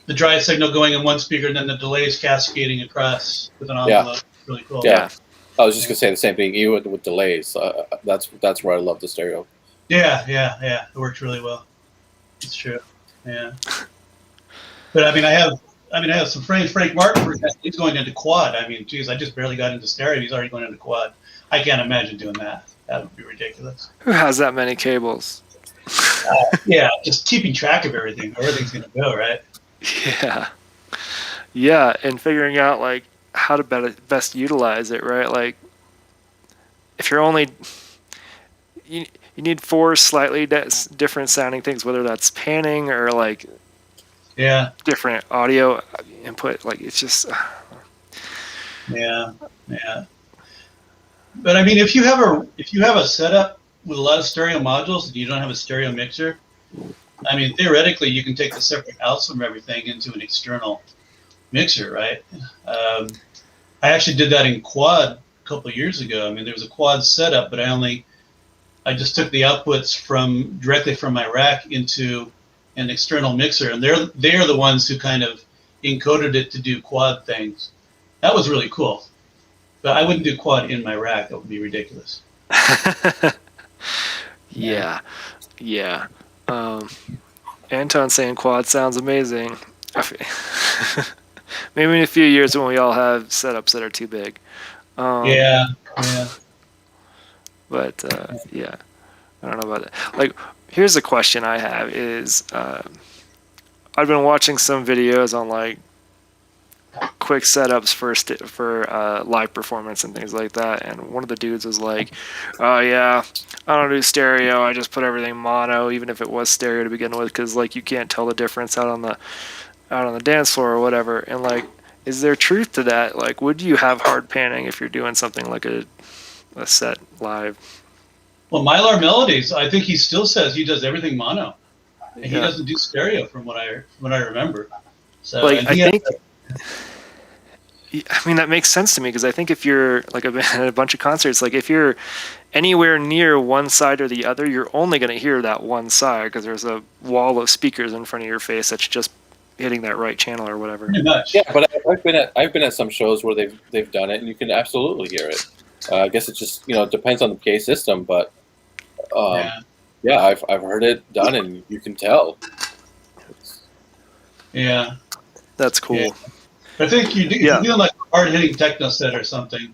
dry signal going in one speaker and then the delays cascading across with an envelope, really cool. Yeah. I was just gonna say the same thing. Even with delays, that's where I love the stereo. Yeah. It works really well. It's true. Yeah. But I mean, I have some friends. Frank Martin, for example, he's going into quad. I mean, geez, I just barely got into stereo. He's already going into quad. I can't imagine doing that. That would be ridiculous. Who has that many cables? Yeah, just keeping track of everything. Everything's gonna go right. Yeah, and figuring out like how to best utilize it, right? Like, if you're only you need 4 slightly different sounding things, whether that's panning or like different audio input. Like, it's just yeah. But I mean, if you have a setup with a lot of stereo modules and you don't have a stereo mixer, I mean, theoretically, you can take the separate outs from everything into an external mixer, right? I actually did that in quad a couple of years ago. I mean, there was a quad setup, but I just took the outputs directly from my rack into an external mixer, and they're the ones who kind of encoded it to do quad things. That was really cool. But I wouldn't do quad in my rack. That would be ridiculous. Yeah. Anton saying quad sounds amazing. Maybe in a few years when we all have setups that are too big. Yeah. But yeah, I don't know about that. Like, here's a question I have is I've been watching some videos on like quick setups for live performance and things like that, and one of the dudes was like, oh yeah, I don't do stereo, I just put everything mono, even if it was stereo to begin with, because like you can't tell the difference out on the dance floor or whatever. And like, is there truth to that? Like, would you have hard panning if you're doing something like a set live? Well, Mylar Melodies, I think he still says he does everything mono. And he Yeah. doesn't do stereo from what I remember. So Like, and I he has- think, I mean, that makes sense to me because I think if you're like at a bunch of concerts, like if you're anywhere near one side or the other, you're only going to hear that one side because there's a wall of speakers in front of your face that's just hitting that right channel or whatever. pretty much. Yeah, but I've been at some shows where they've done it, and you can absolutely hear it. I guess it just it depends on the PA system, but yeah, I've heard it done, and you can tell. Yeah. That's cool. Yeah. I think if you're doing like a hard-hitting techno set or something,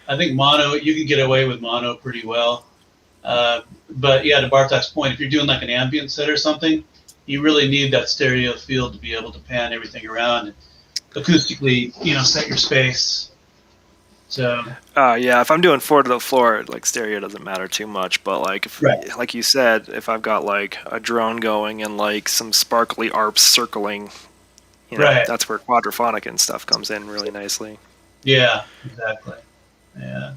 I think mono, you can get away with mono pretty well. But yeah, to Bartek's point, if you're doing like an ambient set or something, you really need that stereo field to be able to pan everything around and acoustically, set your space. So Yeah, if I'm doing floor to the floor, like stereo doesn't matter too much. But like, like you said, if I've got like a drone going and like some sparkly arps circling, that's where quadraphonic and stuff comes in really nicely. Yeah, exactly. Yeah.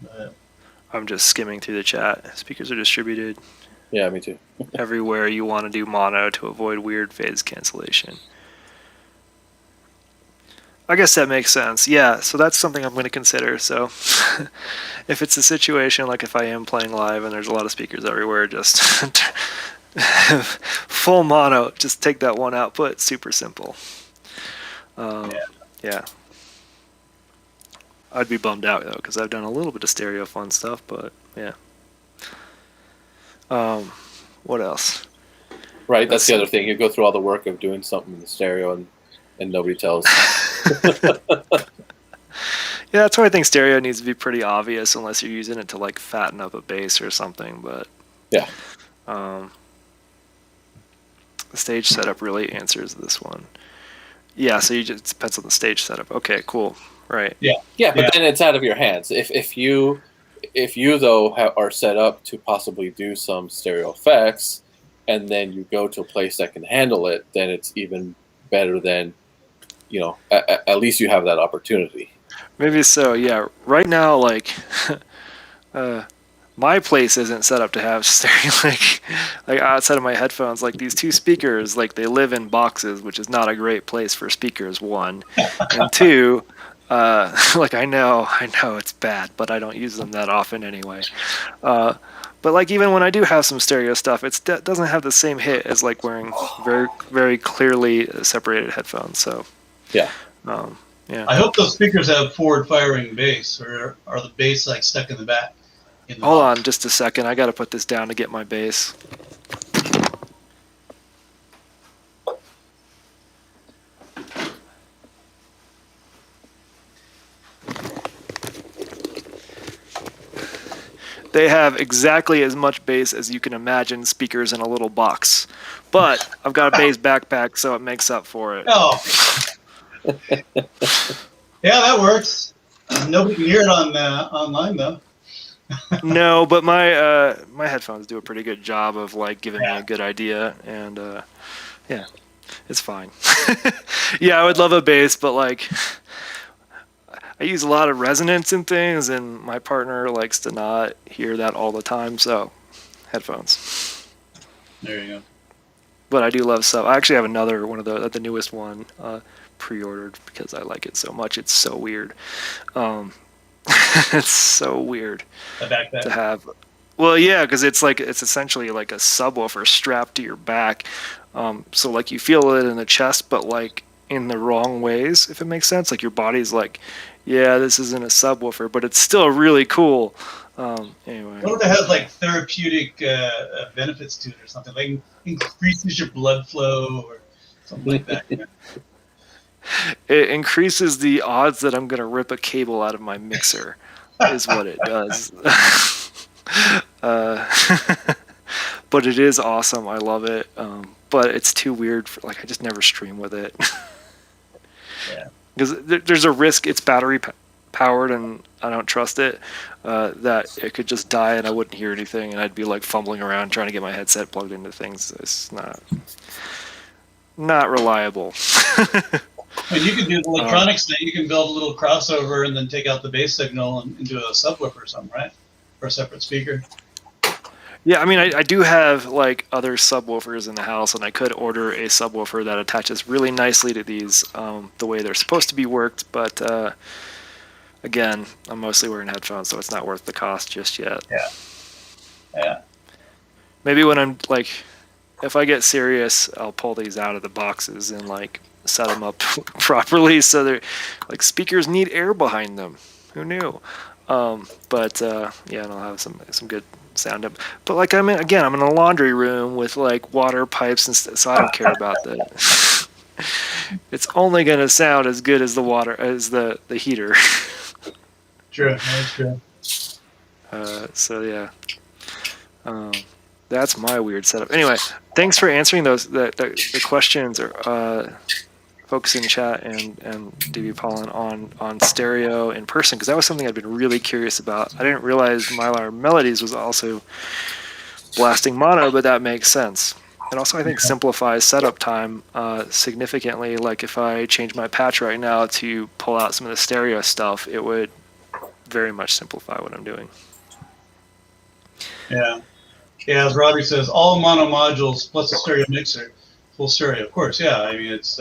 But I'm just skimming through the chat. Speakers are distributed Yeah, me too. everywhere you want to do mono to avoid weird phase cancellation. I guess that makes sense. Yeah, so that's something I'm going to consider. So if it's a situation like if I am playing live and there's a lot of speakers everywhere, just full mono, just take that one output, super simple. Yeah. I'd be bummed out though because I've done a little bit of stereo fun stuff, but yeah. What else? Right, that's the other thing. You go through all the work of doing something in the stereo, and nobody tells. Yeah, that's why I think stereo needs to be pretty obvious unless you're using it to like fatten up a bass or something. But yeah, the stage setup really answers this one. Yeah, so it depends on the stage setup. Okay, cool. Right. Yeah, but then it's out of your hands. If you though are set up to possibly do some stereo effects, and then you go to a place that can handle it, then it's even better than, at least you have that opportunity. Maybe so. Yeah. Right now, like, my place isn't set up to have stereo, like outside of my headphones. Like these two speakers, like they live in boxes, which is not a great place for speakers. One, and two. Like I know it's bad, but I don't use them that often anyway. But like even when I do have some stereo stuff, it doesn't have the same hit as like wearing very very clearly separated headphones. So yeah. Yeah. I hope those speakers have forward-firing bass, or are the bass like stuck in the back? Hold on just a second. I got to put this down to get my bass. They have exactly as much bass as you can imagine speakers in a little box. But I've got a bass backpack, so it makes up for it. Oh. Yeah, that works. Nobody can hear it on online though. No, but my my headphones do a pretty good job of like giving me a good idea, and yeah, it's fine. Yeah, I would love a bass, but like I use a lot of resonance and things, and my partner likes to not hear that all the time, so headphones. There you go. But I do love stuff. I actually have another one of the newest one pre-ordered because I like it so much. It's so weird. It's so weird to have. Well, yeah, because it's essentially like a subwoofer strapped to your back. So like you feel it in the chest, but like in the wrong ways, if it makes sense. Like your body's like, yeah, this isn't a subwoofer, but it's still really cool. Anyway. What if it has like therapeutic benefits to it or something? Like increases your blood flow or something like that. It increases the odds that I'm going to rip a cable out of my mixer, is what it does. But it is awesome. I love it. But it's too weird. I just never stream with it. Yeah. Because there's a risk it's battery powered and I don't trust it, that it could just die and I wouldn't hear anything and I'd be like fumbling around trying to get my headset plugged into things. It's not reliable. I mean, you can do the electronics thing. You can build a little crossover and then take out the bass signal and do a subwoofer or something, right? Or a separate speaker. Yeah, I mean, I do have like other subwoofers in the house, and I could order a subwoofer that attaches really nicely to these the way they're supposed to be worked. But again, I'm mostly wearing headphones, so it's not worth the cost just yet. Yeah. Maybe when I'm like, if I get serious, I'll pull these out of the boxes and like set them up properly so they're like speakers need air behind them. Who knew? But yeah, and I'll have some good sound up. But like I'm in a laundry room with like water pipes and stuff, so I don't care about that. It's only gonna sound as good as the water as the heater. True. That's true. So yeah. That's my weird setup. Anyway, thanks for answering those the questions or folks in chat and DB Pollen on stereo in person, because that was something I'd been really curious about. I didn't realize Mylar Melodies was also blasting mono, but that makes sense. And also I think simplifies setup time significantly. Like if I change my patch right now to pull out some of the stereo stuff, it would very much simplify what I'm doing. Yeah. Yeah, as Robbie says, all mono modules plus a stereo mixer, full stereo. Of course, yeah. I mean, it's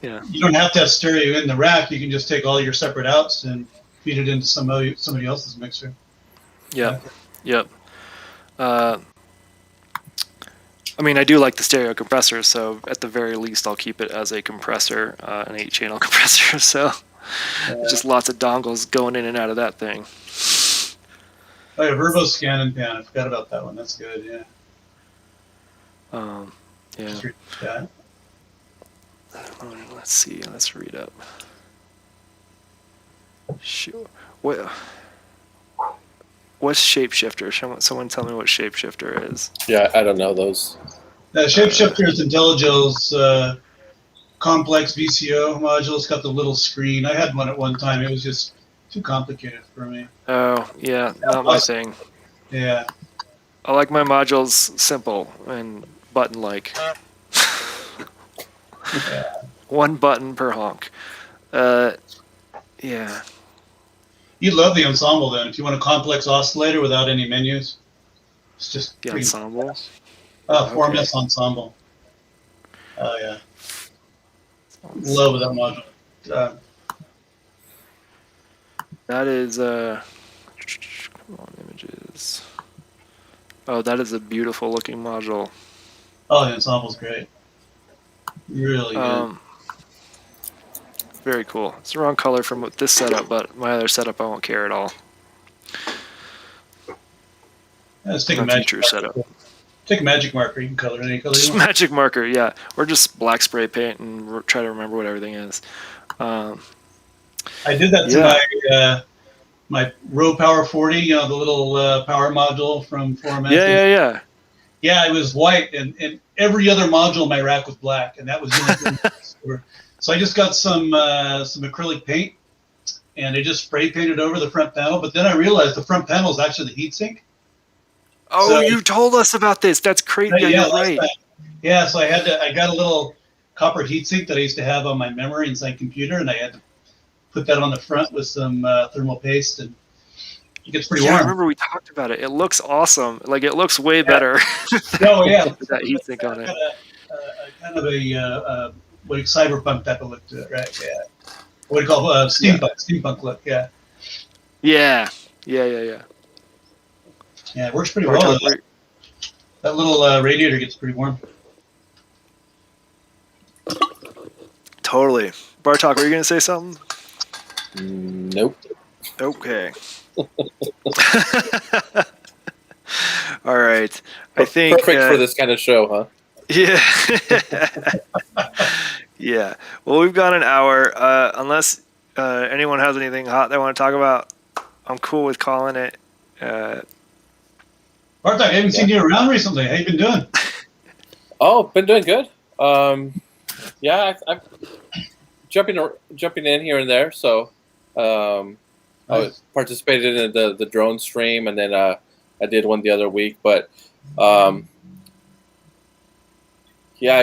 you don't have to have stereo in the rack. You can just take all your separate outs and feed it into somebody else's mixer. Yep. I mean, I do like the stereo compressor, so at the very least, I'll keep it as a compressor, an 8-channel compressor. So just lots of dongles going in and out of that thing. Oh yeah, Verbo Scan and Pan. I forgot about that one. That's good. Yeah. Yeah. Let's see. Let's read up. Sure. What's Shapeshifter? Someone tell me what Shapeshifter is. Yeah, I don't know those. Shapeshifter is IntelliJo's complex VCO module. It's got the little screen. I had one at one time. It was just too complicated for me. Oh, yeah, not my thing. Yeah. I like my modules simple and button-like. One button per honk. Yeah. You love the ensemble then. If you want a complex oscillator without any menus, it's just the ensemble. Formless ensemble. Oh yeah. Love that module. That is come on, images. Oh, that is a beautiful looking module. Oh, the ensemble's great. Really good. Very cool. It's the wrong color from this setup, but my other setup I won't care at all. Let's take a magic setup. Take a magic marker. You can color any color you want. Magic marker, yeah. Or just black spray paint and try to remember what everything is. I did that to my Row Power 40, you know, the little power module from 4MS. Yeah. Yeah, it was white, and every other module in my rack was black, and that was the only thing. So I just got some acrylic paint, and I just spray painted over the front panel. But then I realized the front panel is actually the heatsink. Oh, so, you told us about this. That's crazy. Yeah, you're right. Yeah, so I got a little copper heatsink that I used to have on my memory inside computer, and I had to put that on the front with some thermal paste, and it gets pretty warm. I remember we talked about it. It looks awesome. Like, it looks way better. Oh, yeah. That heatsink on it. Kind of a cyberpunk type of look to it, right? Yeah. What do you call steampunk look? Yeah. Yeah. Yeah, it works pretty well. That little radiator gets pretty warm. Totally. Bartok, were you going to say something? Nope. Okay. All right. I think perfect for this kind of show, huh? Yeah. Yeah. Well, we've got an hour. Unless anyone has anything hot they want to talk about, I'm cool with calling it. Bartok, I haven't seen you around recently. How you been doing? Oh, been doing good. Yeah, I'm jumping in here and there. So I participated in the drone stream, and then I did one the other week. But yeah,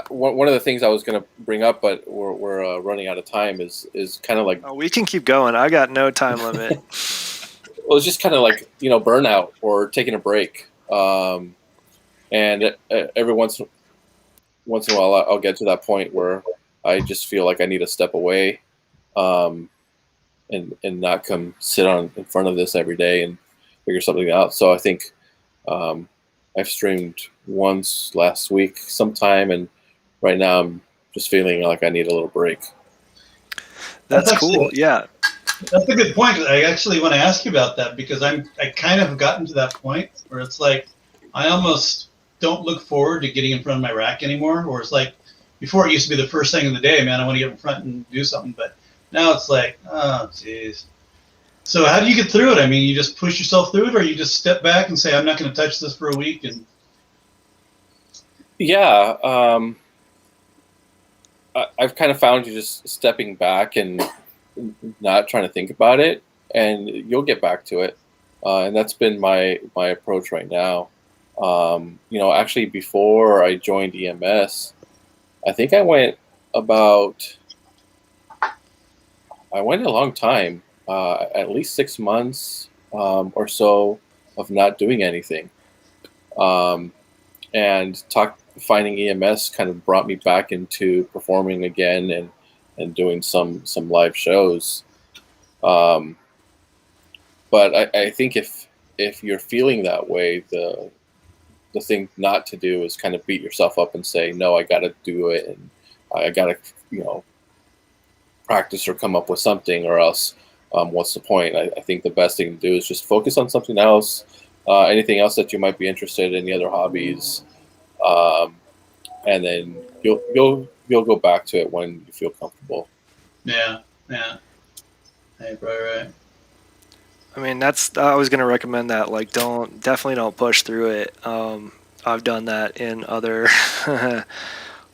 one of the things I was going to bring up, but we're running out of time, is kind of like, Oh, we can keep going. I got no time limit. well, it's just kind of like, burnout or taking a break. And every once in a while, I'll get to that point where I just feel like I need to step away, and not come sit in front of this every day and figure something out. So I think I've streamed once last week sometime, and right now I'm just feeling like I need a little break. That's cool. Yeah. That's a good point. I actually want to ask you about that, because I kind of gotten to that point where it's like I almost don't look forward to getting in front of my rack anymore. Or it's like before, it used to be the first thing in the day, man, I want to get in front and do something. But now it's like, oh, jeez. So how do you get through it? I mean, you just push yourself through it, or you just step back and say, I'm not going to touch this for a week? And yeah, I've kind of found you just stepping back and not trying to think about it, and you'll get back to it. And that's been my approach right now. Actually, before I joined EMS, I think I went a long time, at least 6 months or so of not doing anything. And finding EMS kind of brought me back into performing again and doing some live shows. But I think if you're feeling that way, the thing not to do is kind of beat yourself up and say, no, I got to do it, and I got to practice or come up with something, or else what's the point? I think the best thing to do is just focus on something else, anything else that you might be interested in, the other hobbies, and then you'll go back to it when you feel comfortable. yeah. Hey, right. I mean, I was going to recommend that. Like, definitely don't push through it. I've done that in other,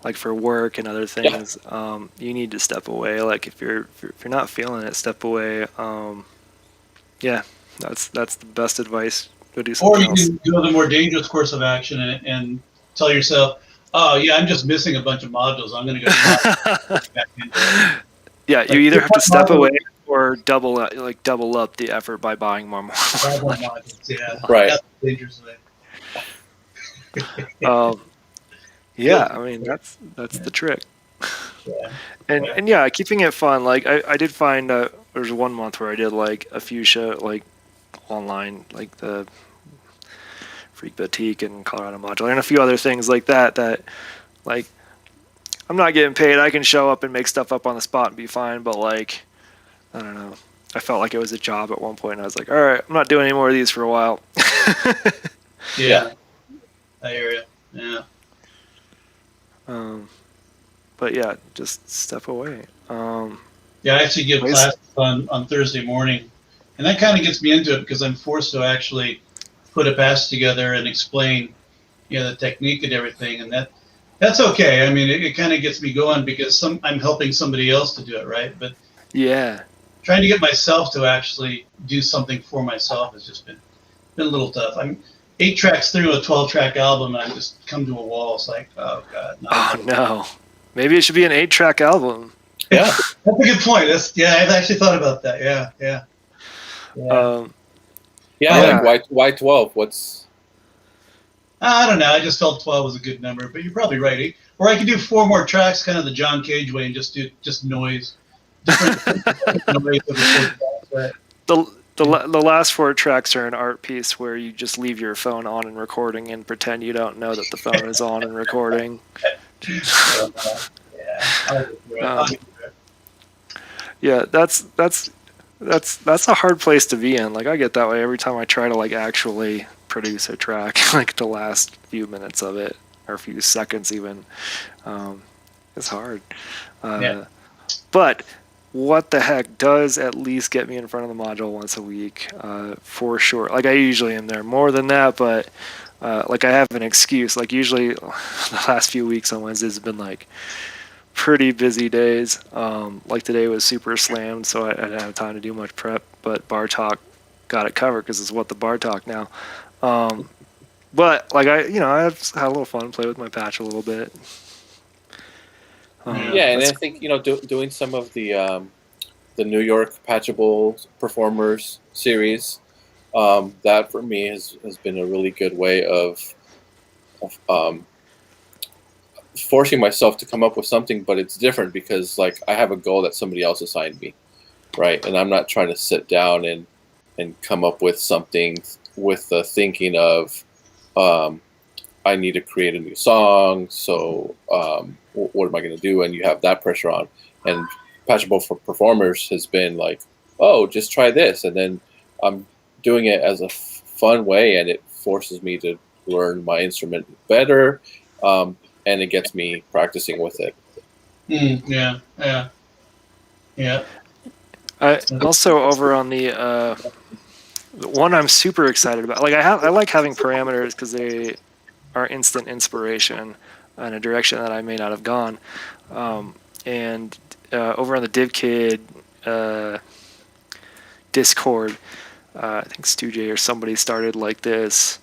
like for work and other things. Yeah. You need to step away. Like if you're not feeling it, step away. Yeah, that's the best advice. Go do something else. Or you can go the more dangerous course of action and tell yourself, oh yeah, I'm just missing a bunch of modules. I'm going to go back into it. Yeah, you either have to step away or double up the effort by buying more modules. Yeah, right. That's the dangerous way. Yeah, I mean that's the trick. Yeah. And yeah, keeping it fun. Like I did find there was 1 month where I did like a few shows like online, like the Freak Boutique and Colorado Modular and a few other things like that like I'm not getting paid. I can show up and make stuff up on the spot and be fine, but like I don't know. I felt like it was a job at one point, and I was like, all right, I'm not doing any more of these for a while. Yeah. I hear you. Yeah. But yeah, just step away. Yeah, I actually give classes on Thursday morning, and that kind of gets me into it because I'm forced to actually put a pass together and explain, the technique and everything, and that's okay. I mean, it kind of gets me going because I'm helping somebody else to do it, right? But yeah, trying to get myself to actually do something for myself has just been a little tough. I'm 8 tracks through a 12-track album, and I just come to a wall. It's like, oh god, no. Oh no, maybe it should be an 8-track album. Yeah, that's a good point. I've actually thought about that. Yeah. Like why 12? What's I don't know. I just felt 12 was a good number, but you're probably right. Or I could do 4 more tracks, kind of the John Cage way, and just do noise. Noise of the 4 tracks, right? The last 4 tracks are an art piece where you just leave your phone on and recording and pretend you don't know that the phone is on and recording. Yeah, that's a hard place to be in. Like I get that way every time I try to like actually produce a track, like the last few minutes of it or a few seconds even. It's hard. But what the heck does at least get me in front of the module once a week, for sure. Like I usually am there more than that, but like I have an excuse. Like usually the last few weeks on Wednesdays have been like pretty busy days. Like today was super slammed, so I didn't have time to do much prep, but Bar Talk got it covered because it's what the Bar Talk now. But like I've had a little fun, play with my patch a little bit. Yeah, and I think doing some of the New York Patchable Performers series, that for me has been a really good way of forcing myself to come up with something, but it's different because like I have a goal that somebody else assigned me, right? And I'm not trying to sit down and come up with something with the thinking of I need to create a new song, so what am I going to do? And you have that pressure on. And Patchable for Performers has been like, oh, just try this, and then I'm doing it as a fun way, and it forces me to learn my instrument better, and it gets me practicing with it. Yeah. I also over on the one I'm super excited about. Like I like having parameters because they are instant inspiration in a direction that I may not have gone. And over on the DivKid Discord, I think StuJ or somebody started like this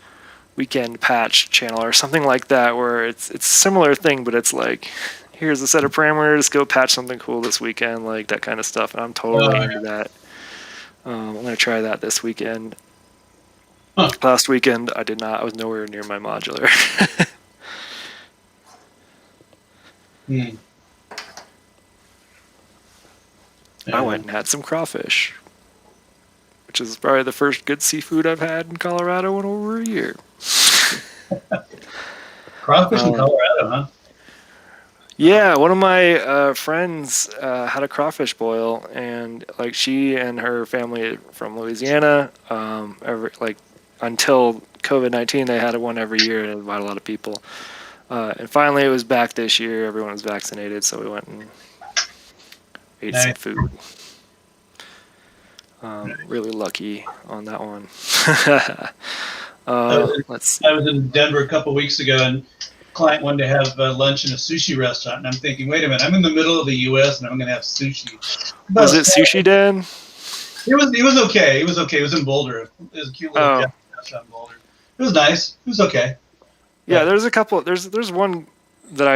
weekend patch channel or something like that, where it's a similar thing, but it's like, here's a set of parameters, go patch something cool this weekend, like that kind of stuff. And I'm totally into that. I'm going to try that this weekend. Last weekend, I did not. I was nowhere near my modular. I went and had some crawfish, which is probably the first good seafood I've had in Colorado in over a year. Crawfish in Colorado, huh? Yeah, one of my friends had a crawfish boil, and like she and her family from Louisiana, until COVID-19, they had one every year and invited a lot of people. And finally, it was back this year. Everyone was vaccinated, so we went and ate some food. Really lucky on that one. I was in Denver a couple weeks ago, and a client wanted to have lunch in a sushi restaurant, and I'm thinking, wait a minute, I'm in the middle of the U.S. and I'm going to have sushi. Was it Sushi Den? It was okay. It was okay. It was in Boulder. It was a cute little restaurant in Boulder. It was nice. It was okay. Yeah, there's a couple. There's one that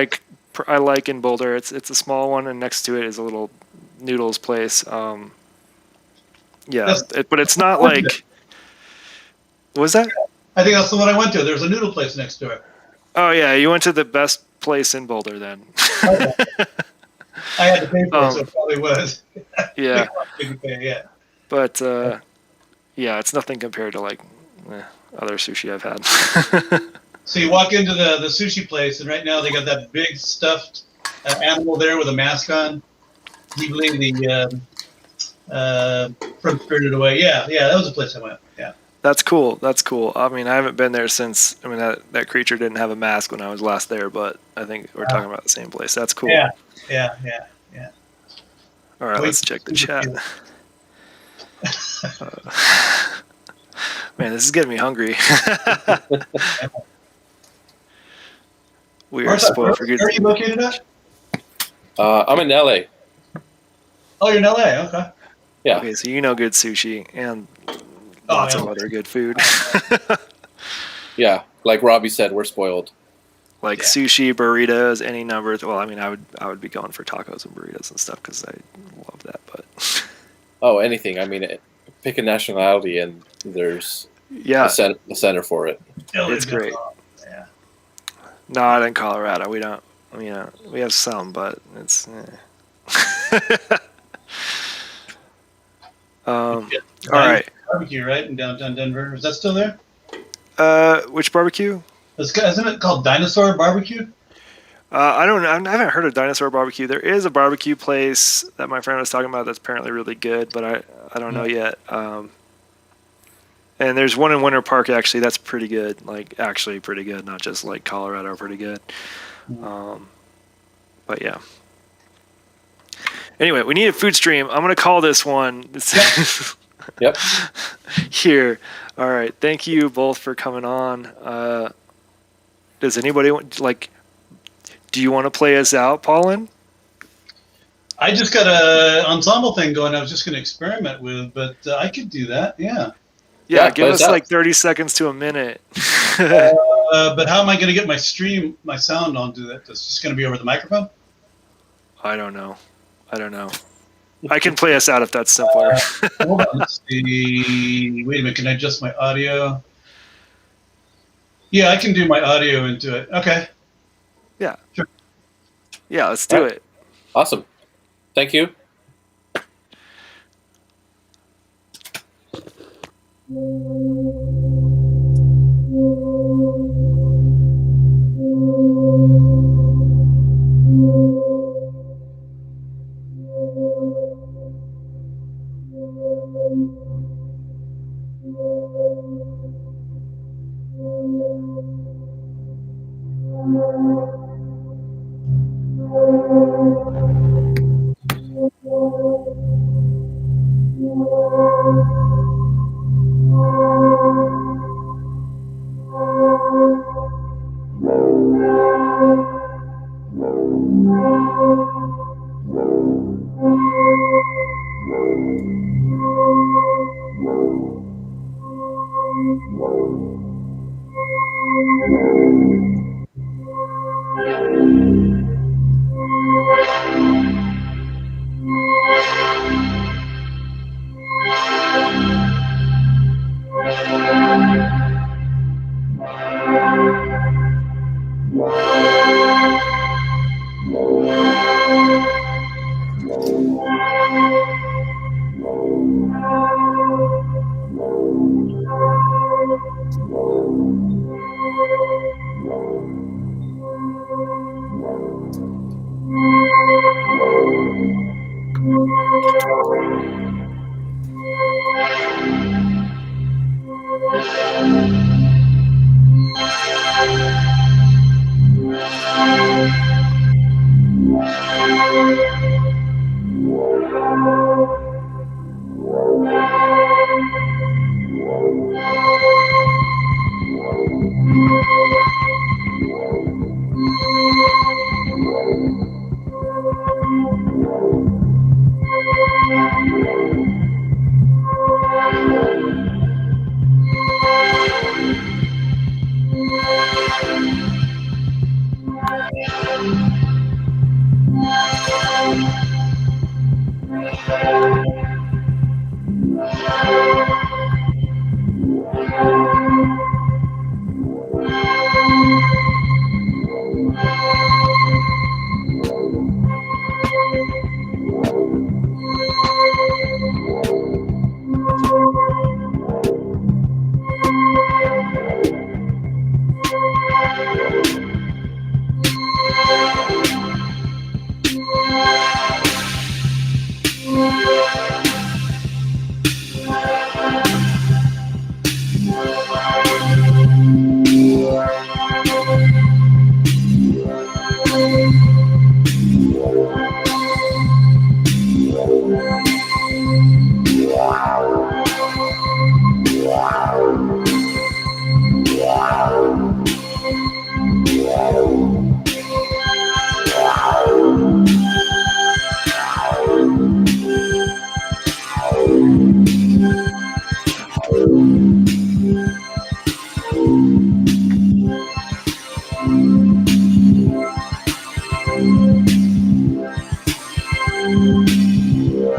I like in Boulder. It's a small one, and next to it is a little noodles place. But it's not like. What was that? I think that's the one I went to. There's a noodle place next to it. Oh yeah, you went to the best place in Boulder then. I had to pay for it, so it probably was. Yeah. Yeah. But yeah, it's nothing compared to like other sushi I've had. So you walk into the sushi place, and right now they got that big stuffed animal there with a mask on. He believed the from Spirited Away. Yeah, that was the place I went. Yeah. That's cool. I mean, I haven't been there since. I mean, that creature didn't have a mask when I was last there, but I think we're talking about the same place. That's cool. Yeah. All right, let's check the chat. Man, this is getting me hungry. We are spoiled for good. Where are you located at? I'm in LA. Oh, you're in LA. Okay. Yeah. Okay, so you know good sushi and lots of other good food. Yeah, like Robbie said, we're spoiled. Like sushi, burritos, any number. Well, I mean, I would be going for tacos and burritos and stuff because I love that. But anything. I mean, pick a nationality and there's a center for it. It's great. Yeah. Not in Colorado. We don't. We have some, but it's. All right. Barbecue, right, in downtown Denver. Is that still there? Which barbecue? Isn't it called Dinosaur Barbecue? I don't know. I haven't heard of Dinosaur Barbecue. There is a barbecue place that my friend was talking about that's apparently really good, but I don't know yet. And there's one in Winter Park, actually. That's pretty good. Like, actually pretty good. Not just like Colorado pretty good. But yeah. Anyway, we need a food stream. I'm going to call this one. Yep. Here. All right. Thank you both for coming on. Does anybody do you want to play us out, Paulin? I just got a ensemble thing going I was just going to experiment with, but I could do that. Yeah. Yeah, give us like 30 seconds to a minute. But how am I going to get my sound onto that? It's just going to be over the microphone? I don't know. I can play us out if that's simpler. Hold on, let's see. Wait a minute, can I adjust my audio? Yeah, I can do my audio into it. Okay. Yeah. Sure. Yeah, let's do it. Awesome. Thank you.